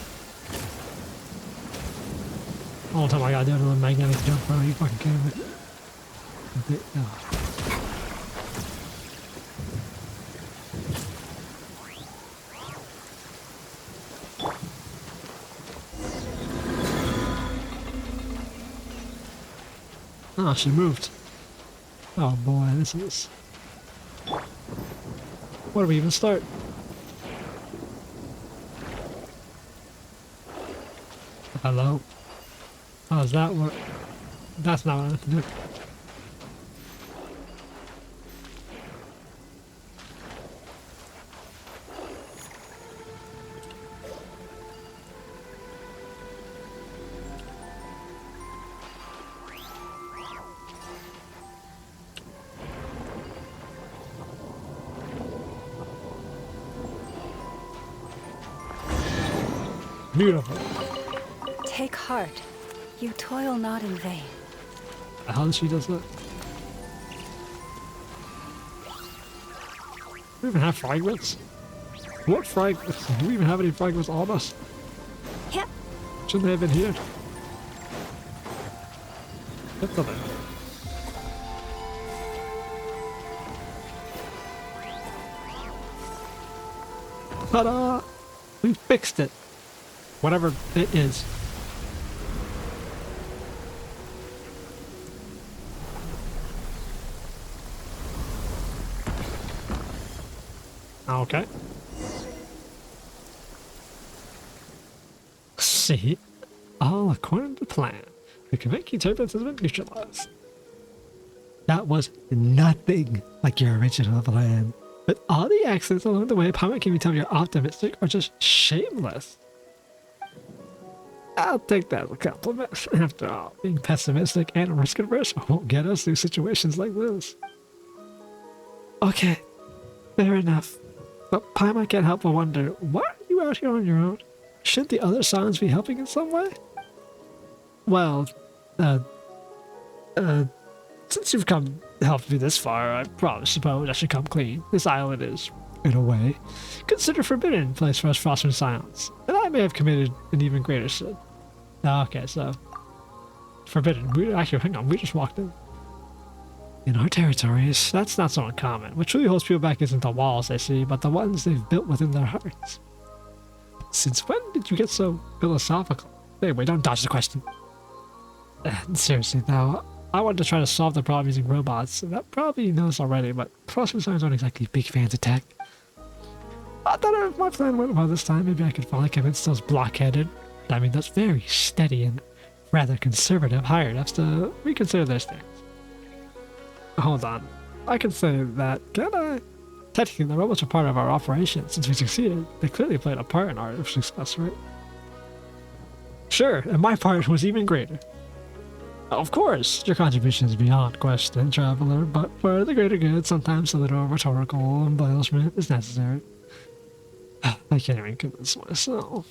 [SPEAKER 1] All the time I gotta do another magnetic jump, bro. Are you fucking kidding me? Oh. Oh, she moved. Oh boy, this is... Where do we even start? Hello? Oh, is that what... That's not what I have to do. Beautiful.
[SPEAKER 2] Take heart. You toil not in vain.
[SPEAKER 1] How does she does that? Do we even have fragments? What fragments? Do we even have any fragments on us?
[SPEAKER 3] Yep.
[SPEAKER 1] Shouldn't they have been here? Get to there. Ta-da! We fixed it. Whatever it is. Okay. See, all according to plan. The Kaminki turbulence has been neutralized. That was nothing like your original plan. But all the accidents along the way, Paimon can you tell you're optimistic or just shameless. I'll take that as a compliment. After all, being pessimistic and risk averse won't get us through situations like this. Okay, fair enough. But Paimon can't help but wonder, why are you out here on your own? Shouldn't the other Sans be helping in some way? Well, since you've come helped me this far, I probably suppose I should come clean. This island is, in a way, considered forbidden place for us Frostman Silence, and I may have committed an even greater sin. Okay, so forbidden. Actually, hang on, we just walked in. In our territories, that's not so uncommon. What truly holds people back isn't the walls they see, but the ones they've built within their hearts. Since when did you get so philosophical? Anyway, don't dodge the question. Seriously, though, I wanted to try to solve the problem using robots. That probably you know this already, but Frostman Silence aren't exactly big fans of tech. I thought if my plan went well this time, maybe I could finally convince those blockheaded, that's very steady and rather conservative higher-ups to reconsider their stance. Hold on. I can say that, can I? Technically, the robots are part of our operation. Since we succeeded, they clearly played a part in our success, right? Sure, and my part was even greater. Of course, your contribution is beyond question, Traveler, but for the greater good, sometimes a little rhetorical embellishment is necessary. I can't even convince myself.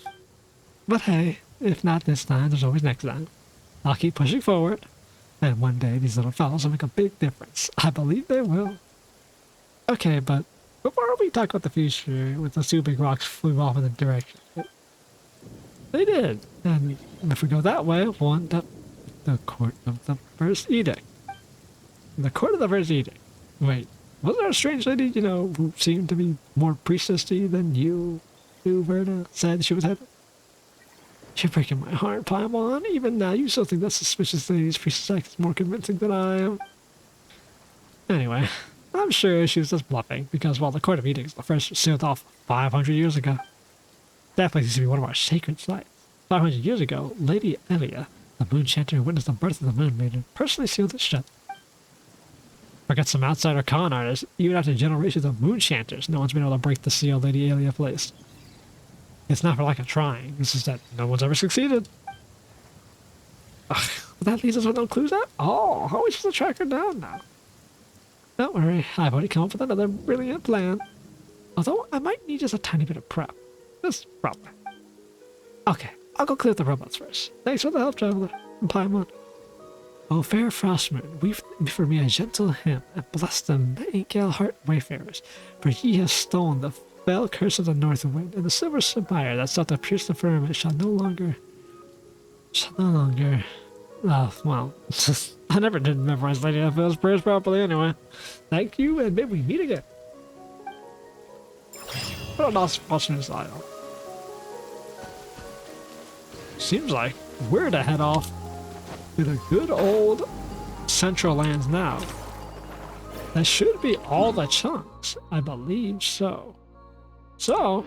[SPEAKER 1] But hey, if not this time, there's always next time. I'll keep pushing forward, and one day these little fellows will make a big difference. I believe they will. Okay, but before we talk about the future, with the two big rocks flew off in the direction. They did, and if we go that way, we'll end up the Court of the First Edict. The Court of the First Edict. Wait, was there a strange lady, who seemed to be more priestessy than you, who Verna said she was headed? You're breaking my heart, Paimon. Even now, you still think that suspicious lady's priestess act is more convincing than I am. Anyway, I'm sure she was just bluffing, because while the Court of Edicts, the first was sealed off 500 years ago. That place used to be one of our sacred sites. 500 years ago, Lady Elia, the moon chanter who witnessed the birth of the moon maiden, personally sealed it shut. Forget some outsider con artists, even after generations of moon chanters, no one's been able to break the seal Lady Elia placed. It's not for lack of trying, it's just that no one's ever succeeded. Ugh, that leaves us with no clues at all. How are we supposed to track her down now? Don't worry, I've already come up with another brilliant plan. Although I might need just a tiny bit of prep. Just probably. Okay, I'll go clear up the robots first. Thanks for the help, Traveler. And Paimon. O fair Frostmoon, weave for me a gentle hymn, and bless the Nightingale Heart wayfarers, for he has stolen the fell curse of the north wind, and the silver spire that sought to pierce the firmament shall no longer, well, I never did memorize Lady Elphile's prayers properly anyway. Thank you, and maybe we meet again. What an awesome style. Seems like we're to head off to the good old Central Lands now. That should be all the chunks. I believe so. So,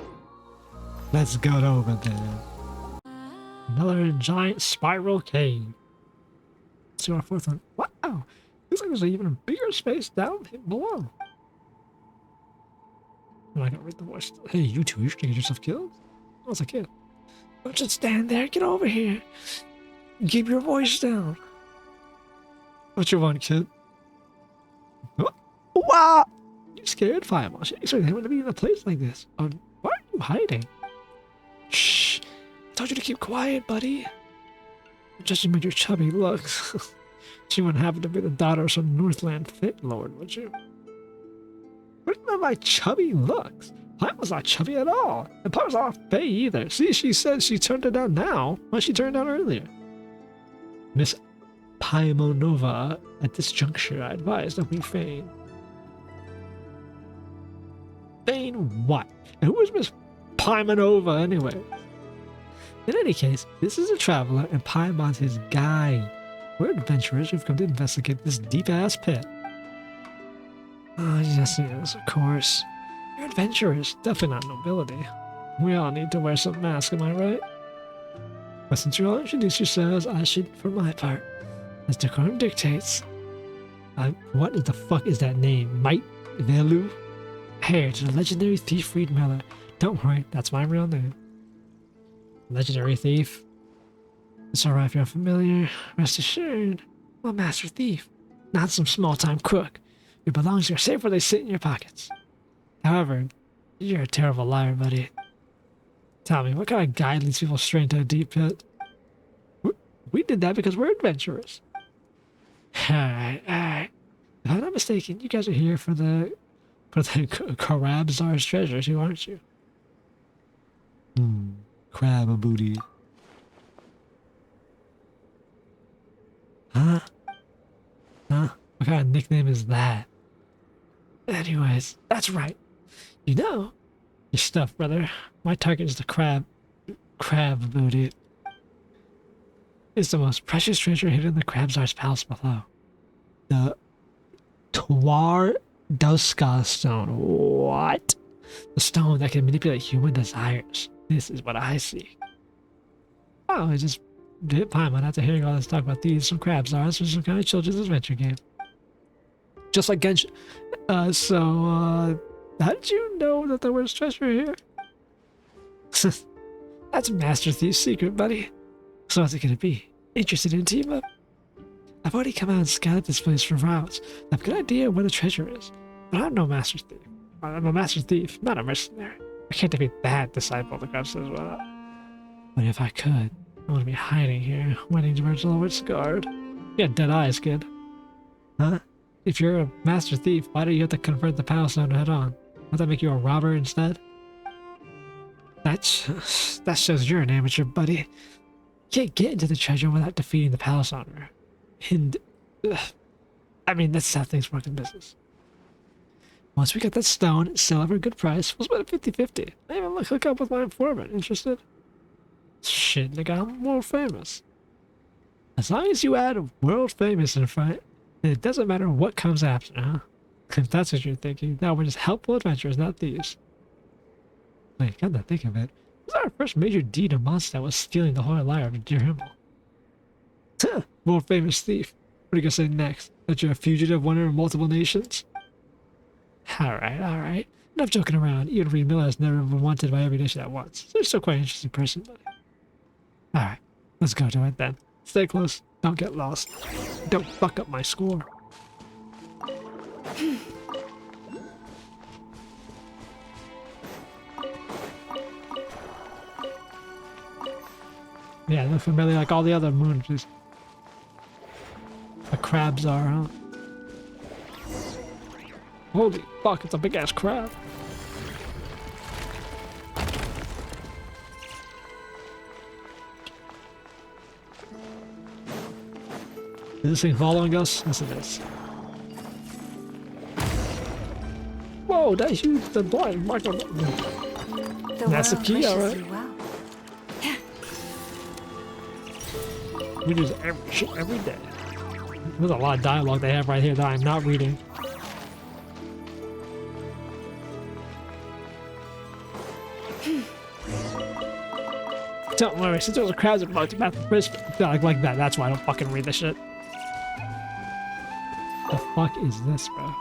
[SPEAKER 1] let's go over there. Another giant spiral cave. Let's see our fourth one. Wow! Looks like there's an even bigger space down below. I'm not gonna read the voice. Hey, you two, you're gonna get yourself killed? I was a kid. Don't just stand there, get over here. Keep your voice down. What you want, kid? Oh, wow! You scared, Fireball? She expected him to be in a place like this. Why are you hiding? Shh! I told you to keep quiet, buddy. Judging by your chubby looks, she wouldn't happen to be the daughter of some Northland Fit Lord, would you? What do you mean by chubby looks? I was not chubby at all, and Paimon was not Faye either. See, she said she turned it down now. Why she turned it down earlier? Miss Paimonova, at this juncture, I advise that we feign. Feign what? And who is Miss Paimonova anyway? In any case, this is a traveler, and Paimon's his guide. We're adventurers who've come to investigate this deep-ass pit. Oh, yes, of course. You're adventurers, definitely not nobility. We all need to wear some masks, am I right? But since you all introduce yourselves, I should, for my part, as decorum dictates. What the fuck is that name? Might Velu? Heir to the legendary thief Reed Miller. Don't worry, that's my real name. Legendary thief. It's alright if you're unfamiliar. Rest assured, I'm a master thief, not some small-time crook. Your belongings are safe where they sit in your pockets. However, you're a terrible liar, buddy. Tell me, what kind of guide leads people straight into a deep pit? We did that because we're adventurers. Alright, alright. If I'm not mistaken, you guys are here for the Karabzar's treasure too, aren't you? Crab a booty. Huh? Huh? What kind of nickname is that? Anyways, that's right. You know your stuff, brother. My target is the crab booty. It's the most precious treasure hidden in the Crabzar's palace below. The Twardoska stone. What? The stone that can manipulate human desires. This is what I see. Oh, I just hit Paimon after hearing all this talk about these from Crabzars for some kind of children's adventure game. Just like Genshin. How did you know that there was treasure here? That's Master Thief's secret, buddy. So what's it gonna be? Interested in team up? I've already come out and scouted this place for routes. I have a good idea where the treasure is. But I'm no Master Thief. I'm a Master Thief, not a mercenary. I can't defeat that disciple of the Crabs as well. But if I could, I want to be hiding here, waiting to merge the Lord's guard. You got dead eyes, kid. Huh? If you're a Master Thief, why do you have to confront the palace owner head on? Won't that make you a robber instead? That shows you're an amateur, buddy. You can't get into the treasure without defeating the palace owner. And, I mean, that's how things work in business. Once we get that stone, sell it for a good price, we'll split it 50-50. I even hook up with my informant. Interested? Shit, nigga, I'm world famous. As long as you add world famous in front, it doesn't matter what comes after, huh? If that's what you're thinking, now we're just helpful adventurers, not thieves. Wait, come to think of it, this is our first major deed of Mondstadt was stealing the Holy Lyre of Dear Himmel. World famous thief. What are you gonna say next? That you're a fugitive wanderer of multiple nations? Alright, alright. Enough joking around. Even Reed Miller has never been wanted by every nation at once. So you're still quite an interesting person, buddy. Alright, let's go to it then. Stay close. Don't get lost. Don't fuck up my score. Yeah, they're familiar like all the other moons. The crabs are, huh? Holy fuck, it's a big ass crab. Is this thing following us? Yes, it is. Whoa, that used the blind Michael. That's the key, alright. We use every shit every day. There's a lot of dialogue they have right here that I'm not reading. Don't worry, since there was a crowd about to map the Brisbane, like that, that's why I don't fucking read this shit. The fuck is this, bro?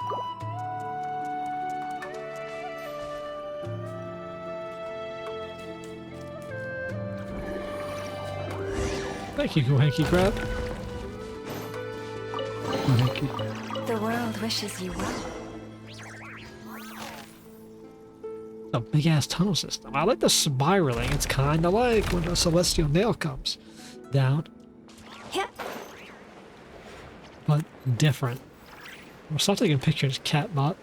[SPEAKER 1] Thank you, Hanky Crab.
[SPEAKER 2] The world wishes you well.
[SPEAKER 1] A big ass tunnel system. I like the spiraling. It's kind of like when a celestial nail comes down, but different. We'll stop taking pictures, Catbot.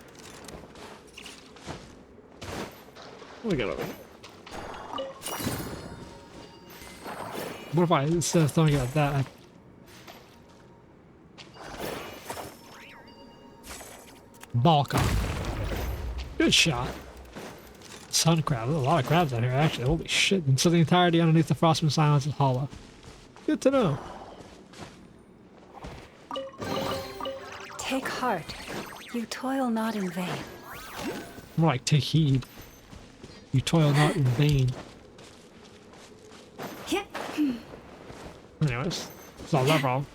[SPEAKER 1] What do we got over here? What if I, instead of throwing it at that, Polkka. Good shot. Sun crab. There's a lot of crabs out here, actually. Holy shit. And so the entirety underneath the Frostman Silence is hollow. Good to know.
[SPEAKER 2] Take heart. You toil not in vain.
[SPEAKER 1] More like take heed. You toil not in vain. Anyways, solve that problem.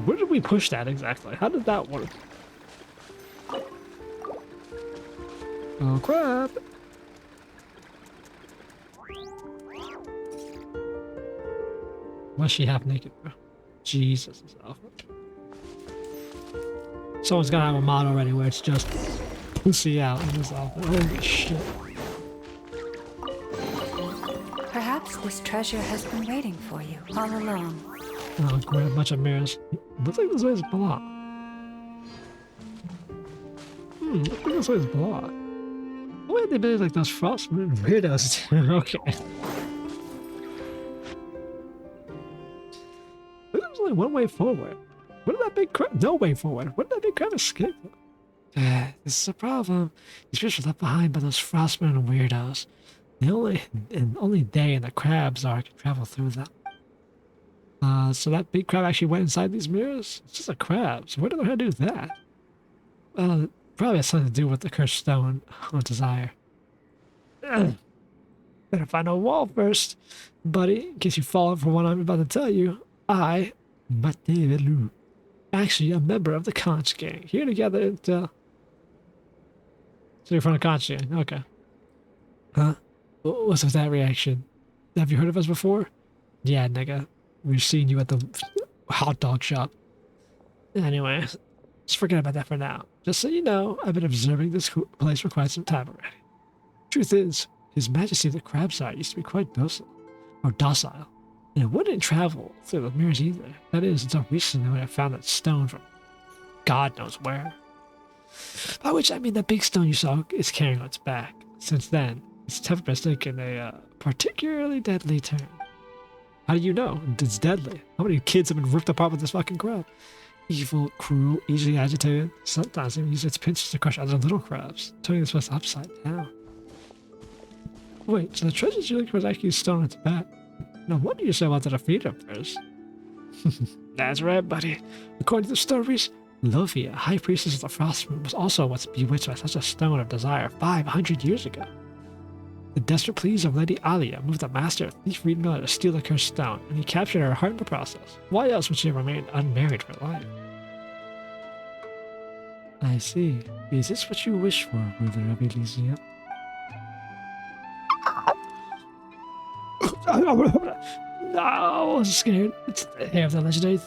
[SPEAKER 1] Where did we push that exactly? How did that work? Oh crap! Why's she half naked, bro? Jesus, this outfit. Someone's gotta have a mod already where it's just pussy out in this outfit. Holy shit.
[SPEAKER 2] Perhaps this treasure has been waiting for you all along.
[SPEAKER 1] Oh, great, a bunch of mirrors. Looks like this way is blocked. Looks like this way is blocked. Why had they made like those frostmoon weirdos? Okay. There's only one way forward. What did that big crab? No way forward. What did that big crab escape? This is a problem. These fish are left behind by those frostmoon weirdos. Only they and the crabs can travel through them. So that big crab actually went inside these mirrors? It's just a crab, so where did they do that? Well, it probably has something to do with the cursed stone of desire. Ugh. Better find a wall first, buddy, in case you fall for what I'm about to tell you. I, Matelu, actually a member of the Conch Gang, here together until... So you're from the Conch Gang, okay. Huh? What's with that reaction? Have you heard of us before? Yeah, nigga. We've seen you at the hot dog shop. Anyway, just forget about that for now. Just so you know, I've been observing this place for quite some time already. Truth is, His Majesty the Crabsire used to be quite docile, and it wouldn't travel through the mirrors either. That is, until recently when I found that stone from God knows where. By which I mean the big stone you saw is carrying on its back. Since then, its temper has taken a particularly deadly turn. How do you know? It's deadly. How many kids have been ripped apart with this fucking crab? Evil, cruel, easily agitated. Sometimes it uses its pincers to crush other little crabs, turning this place upside down. Wait, so the treasures you're looking for is actually a stone on its back? No wonder you so wanted to defeat him first. That's right, buddy. According to the stories, Lovia, high priestess of the Frostmoon, was also once bewitched by such a stone of desire 500 years ago. The desperate pleas of Lady Alia moved the master of Thief Reed Miller to steal the cursed stone, and he captured her heart in the process. Why else would she have remained unmarried for life? I see. Is this what you wish for, ruler of Elysium? I was scared. It's the hair of the legendary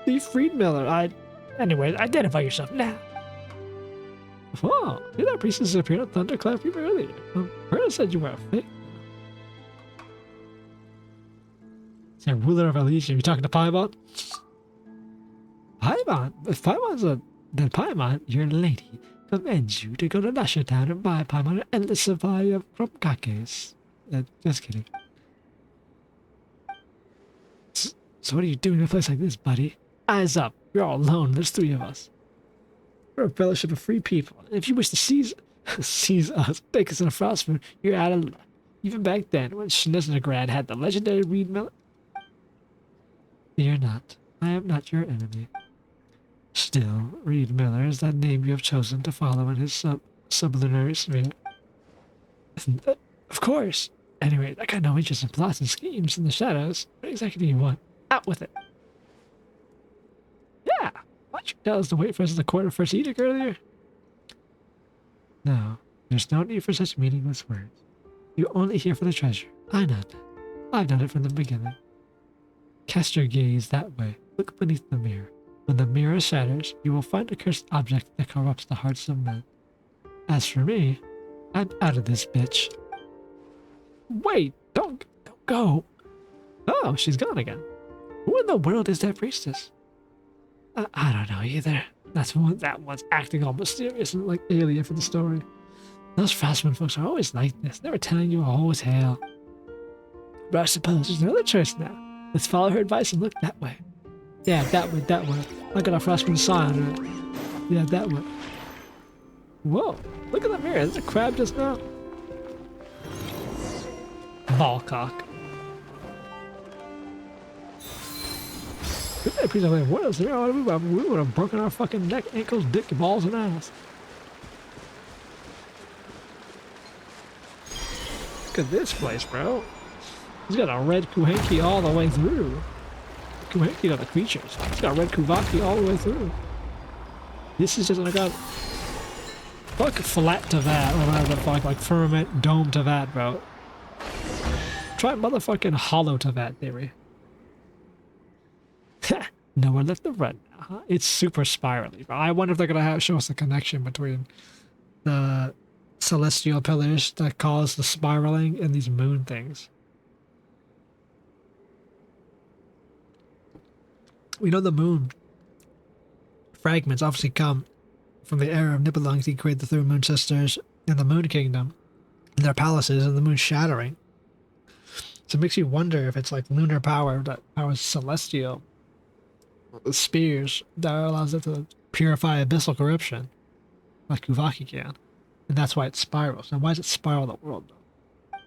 [SPEAKER 1] Thief Reed Miller. Anyway, identify yourself now. Whoa, you that priestess appeared at Thunderclap even earlier. Perna said you were a fake. Say, ruler of Elysium, you talking to Paimon? Paimon? If Paimon's then Paimon, your lady, commands you to go to Lusher Town and buy Paimon an endless supply of crumcakes. Just kidding. So what are you doing in a place like this, buddy? Eyes up. You're all alone. There's three of us. We're a fellowship of free people. And if you wish to seize us, take us in a Frostmoon, you're out of luck. Even back then, when Schniznograd had the legendary Reed Miller... Fear not. I am not your enemy. Still, Reed Miller is that name you have chosen to follow in his sublunary sphere. Of course. Anyway, I got no interest in plots and schemes in the shadows. What exactly do you want? Out with it. Yeah. Why don't you tell us to wait for us in the court of First Edict earlier? No, there's no need for such meaningless words. You're only here for the treasure. I know that. I've done it from the beginning. Cast your gaze that way. Look beneath the mirror. When the mirror shatters, you will find a cursed object that corrupts the hearts of men. As for me, I'm out of this bitch. Wait, don't go. Oh, she's gone again. Who in the world is that priestess? I don't know either. That one's acting all mysterious and like alien for the story. Those Frostmoon folks are always like this, never telling you a whole tale. But I suppose there's another choice now. Let's follow her advice and look that way. Yeah, that way. I got a Frostmoon sign on it. Yeah, that way. Whoa, look at the mirror. There's a crab just now. Ballcock. What else? We would have broken our fucking neck, ankles, dick, balls, and ass. Look at this place, bro. He's got a red Kuhenki all the way through. Kuhenki are the creatures. He's got red Kuvaki all the way through. This is just like a fuck flat to that, or whatever the fuck, like firmament dome to that, bro. Try motherfucking hollow to that theory. Nowhere left to run now, huh? It's super spirally, bro. I wonder if they're gonna show us a connection between the celestial pillars that cause the spiraling and these moon things. We know the moon fragments obviously come from the era of Nibelung to create the three moon sisters in the Moon Kingdom and their palaces and the moon shattering. So it makes you wonder if it's like lunar power that powers celestial spears that allows it to purify abyssal corruption like Kuvaki can. And that's why it spirals. Now why does it spiral the world though?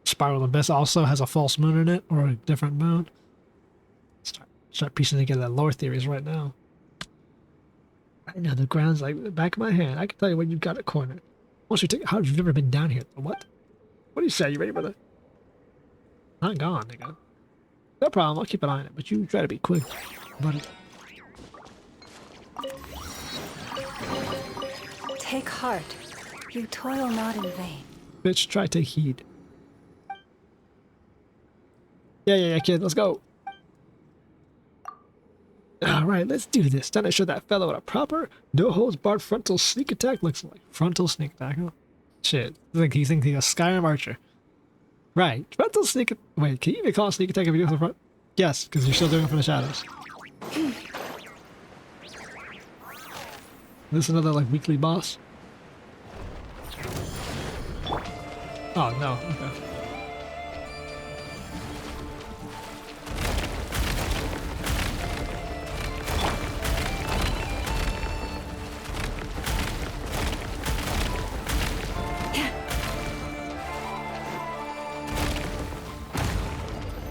[SPEAKER 1] Spiral Abyss also has a false moon in it, or a different moon. Start piecing together lore theories right now. I know the ground's like the back of my hand. I can tell you when you've got it cornered. Once you take, how you've never been down here? What? What do you say? You ready, brother? Not gone, nigga. No problem. I'll keep an eye on it, but you try to be quick, buddy.
[SPEAKER 2] Take heart. You toil not in vain.
[SPEAKER 1] Bitch, try to take heed. Yeah, kid. Let's go. Alright, let's do this. Time to show that fellow what a proper, no-holds-barred frontal sneak attack looks like. Frontal sneak attack, huh? Shit. He thinks he's a Skyrim archer. Right. Frontal sneak... Wait, can you even call a sneak attack if you do it from the front? Yes, because you're still doing it from the shadows. This is another, like, weekly boss? Oh, no. Okay.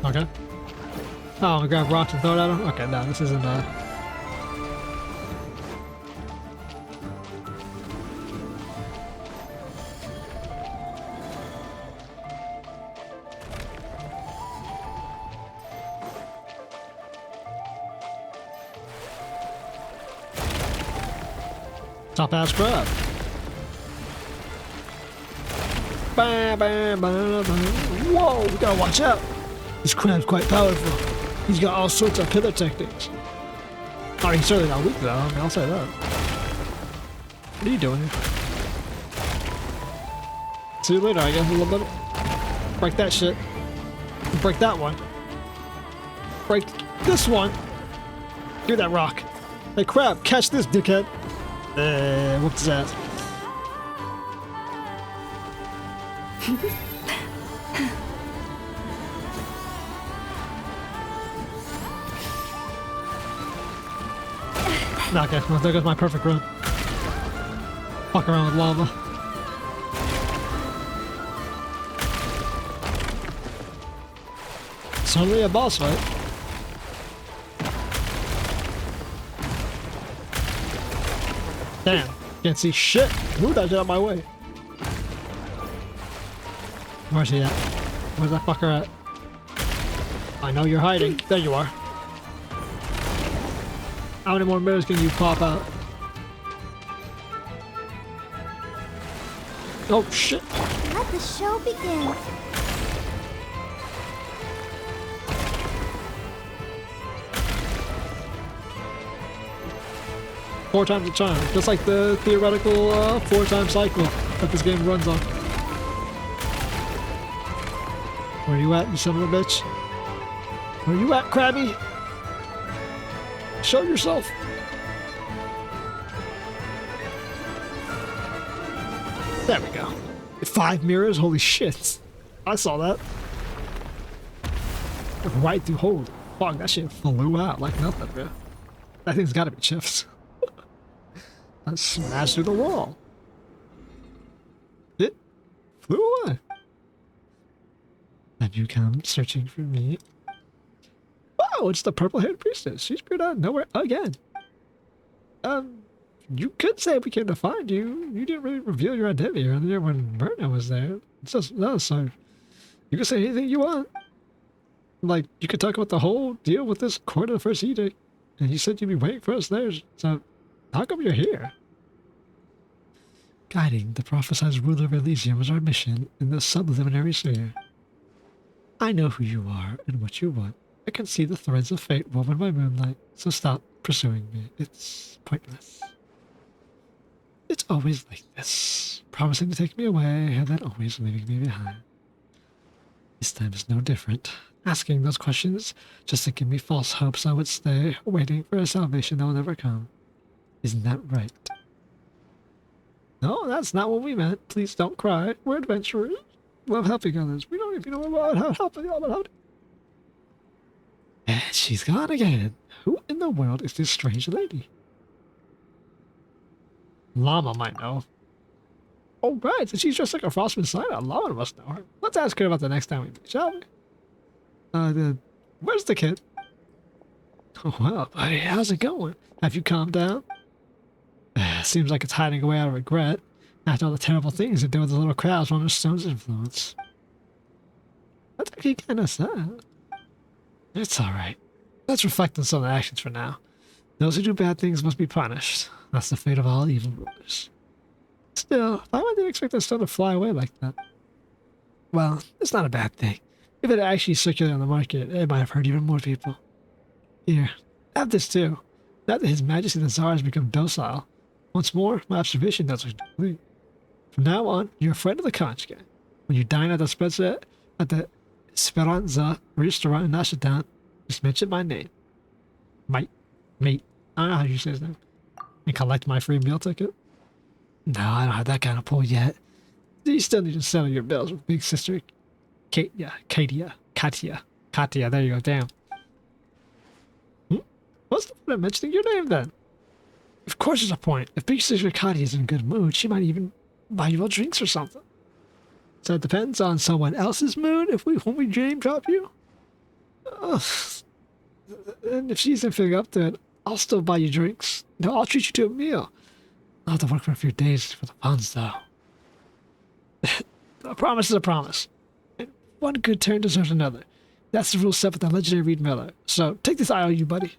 [SPEAKER 1] Okay. Oh, I'm gonna grab rocks and throw it at him? Okay, no, this isn't top ass crab. Bam, bam, bam, bam. Whoa, we gotta watch out. This crab's quite powerful. He's got all sorts of pillar techniques. Oh, he's certainly not weak though, I mean, I'll say that. What are you doing here? See you later, I guess, a little bit. Break that shit. Break that one. Break this one. Give that rock. Hey, crab, catch this, dickhead. Whooped his ass. Okay, well, there goes my perfect run. Fuck around with lava. Certainly a boss fight. Damn, can't see shit. Move that shit out my way. Where's he at? Where's that fucker at? I know you're hiding. There you are. How many more mirrors can you pop out? Oh shit!
[SPEAKER 3] Let the show begin.
[SPEAKER 1] Four times a charm, just like the theoretical 4-time cycle that this game runs on. Where you at, you son of a bitch? Where you at, Krabby? Show yourself. There we go. 5 mirrors? Holy shit. I saw that. Right through. Holy fuck, that shit flew out like nothing, bro. That thing's gotta be chips. That smashed through the wall. It flew away. Have you come searching for me? Oh, it's the purple-haired priestess. She's appeared out of nowhere again. You could say we came to find you. You didn't really reveal your identity earlier when Myrna was there. It's just, no, so You can say anything you want. Like, you could talk about the whole deal with this court of the first edict. And you said you'd be waiting for us there, so how come you're here? Guiding the prophesied ruler of Elysium was our mission in the subliminary sphere. I know who you are and what you want. I can see the threads of fate woven by moonlight, so stop pursuing me. It's pointless. It's always like this, promising to take me away and then always leaving me behind. This time is no different. Asking those questions just to give me false hopes I would stay, waiting for a salvation that will never come. Isn't that right? No, that's not what we meant. Please don't cry. We're adventurers. Love helping others. We don't even know about helping others. And she's gone again. Who in the world is this strange lady? Llama might know. Oh, right. So she's dressed like a Frostman Santa. Llama must know her. Let's ask her about the next time we meet, shall we? Where's the kid? Oh, well, buddy, how's it going? Have you calmed down? Seems like it's hiding away out of regret after all the terrible things it did with the little crowds under Stone's influence. That's actually kind of sad. It's alright. Let's reflect on some of the actions for now. Those who do bad things must be punished. That's the fate of all evil rulers. Still, I didn't expect that stone to fly away like that. Well, it's not a bad thing. If it had actually circulated on the market, it might have hurt even more people. Here, have this too. Now that His Majesty the Tsar has become docile. Once more, my observation notes are complete. From now on, you're a friend of the conjugate. When you dine at the Speranza restaurant in Ashdown, just mention my name. Mate. I don't know how you say his name. And collect my free meal ticket. No, I don't have that kind of pull yet. You still need to settle your bills with big sister Katia. There you go, damn. What's the point of mentioning your name then? Of course there's a point. If big sister Katia is in a good mood, she might even buy you all drinks or something. So it depends on someone else's mood when we name drop you. And if she isn't feeling up to it, I'll still buy you drinks. No, I'll treat you to a meal. I'll have to work for a few days for the funds, though. A promise is a promise. And one good turn deserves another. That's the rule set with the legendary Reed Miller. So take this IOU, buddy.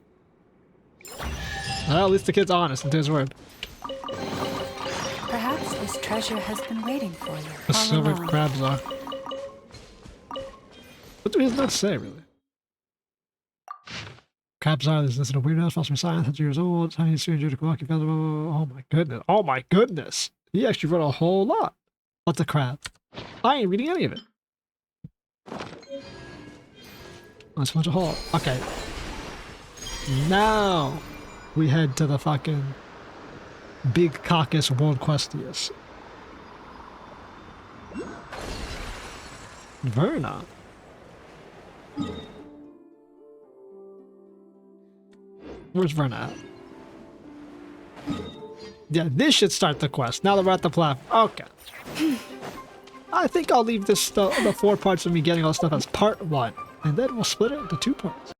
[SPEAKER 1] Well, at least the kid's honest and to his word.
[SPEAKER 2] Perhaps this treasure has been waiting for you.
[SPEAKER 1] The
[SPEAKER 2] all
[SPEAKER 1] silver
[SPEAKER 2] along.
[SPEAKER 1] crabs are. What do he not say, really? Crabs are this a weird house, from science, 100 years old, tiny stranger to Milwaukee Festival. Oh my goodness. Oh my goodness. He actually wrote a whole lot. What's a crab? I ain't reading any of it. Let's watch a whole. Okay. Now we head to the fucking Big Caucus World Questius. Verna. Where's Verna at? Yeah, this should start the quest. Now that we're at the platform. Okay. I think I'll leave this the 4 parts of me getting all the stuff as part 1. And then we'll split it into 2 parts.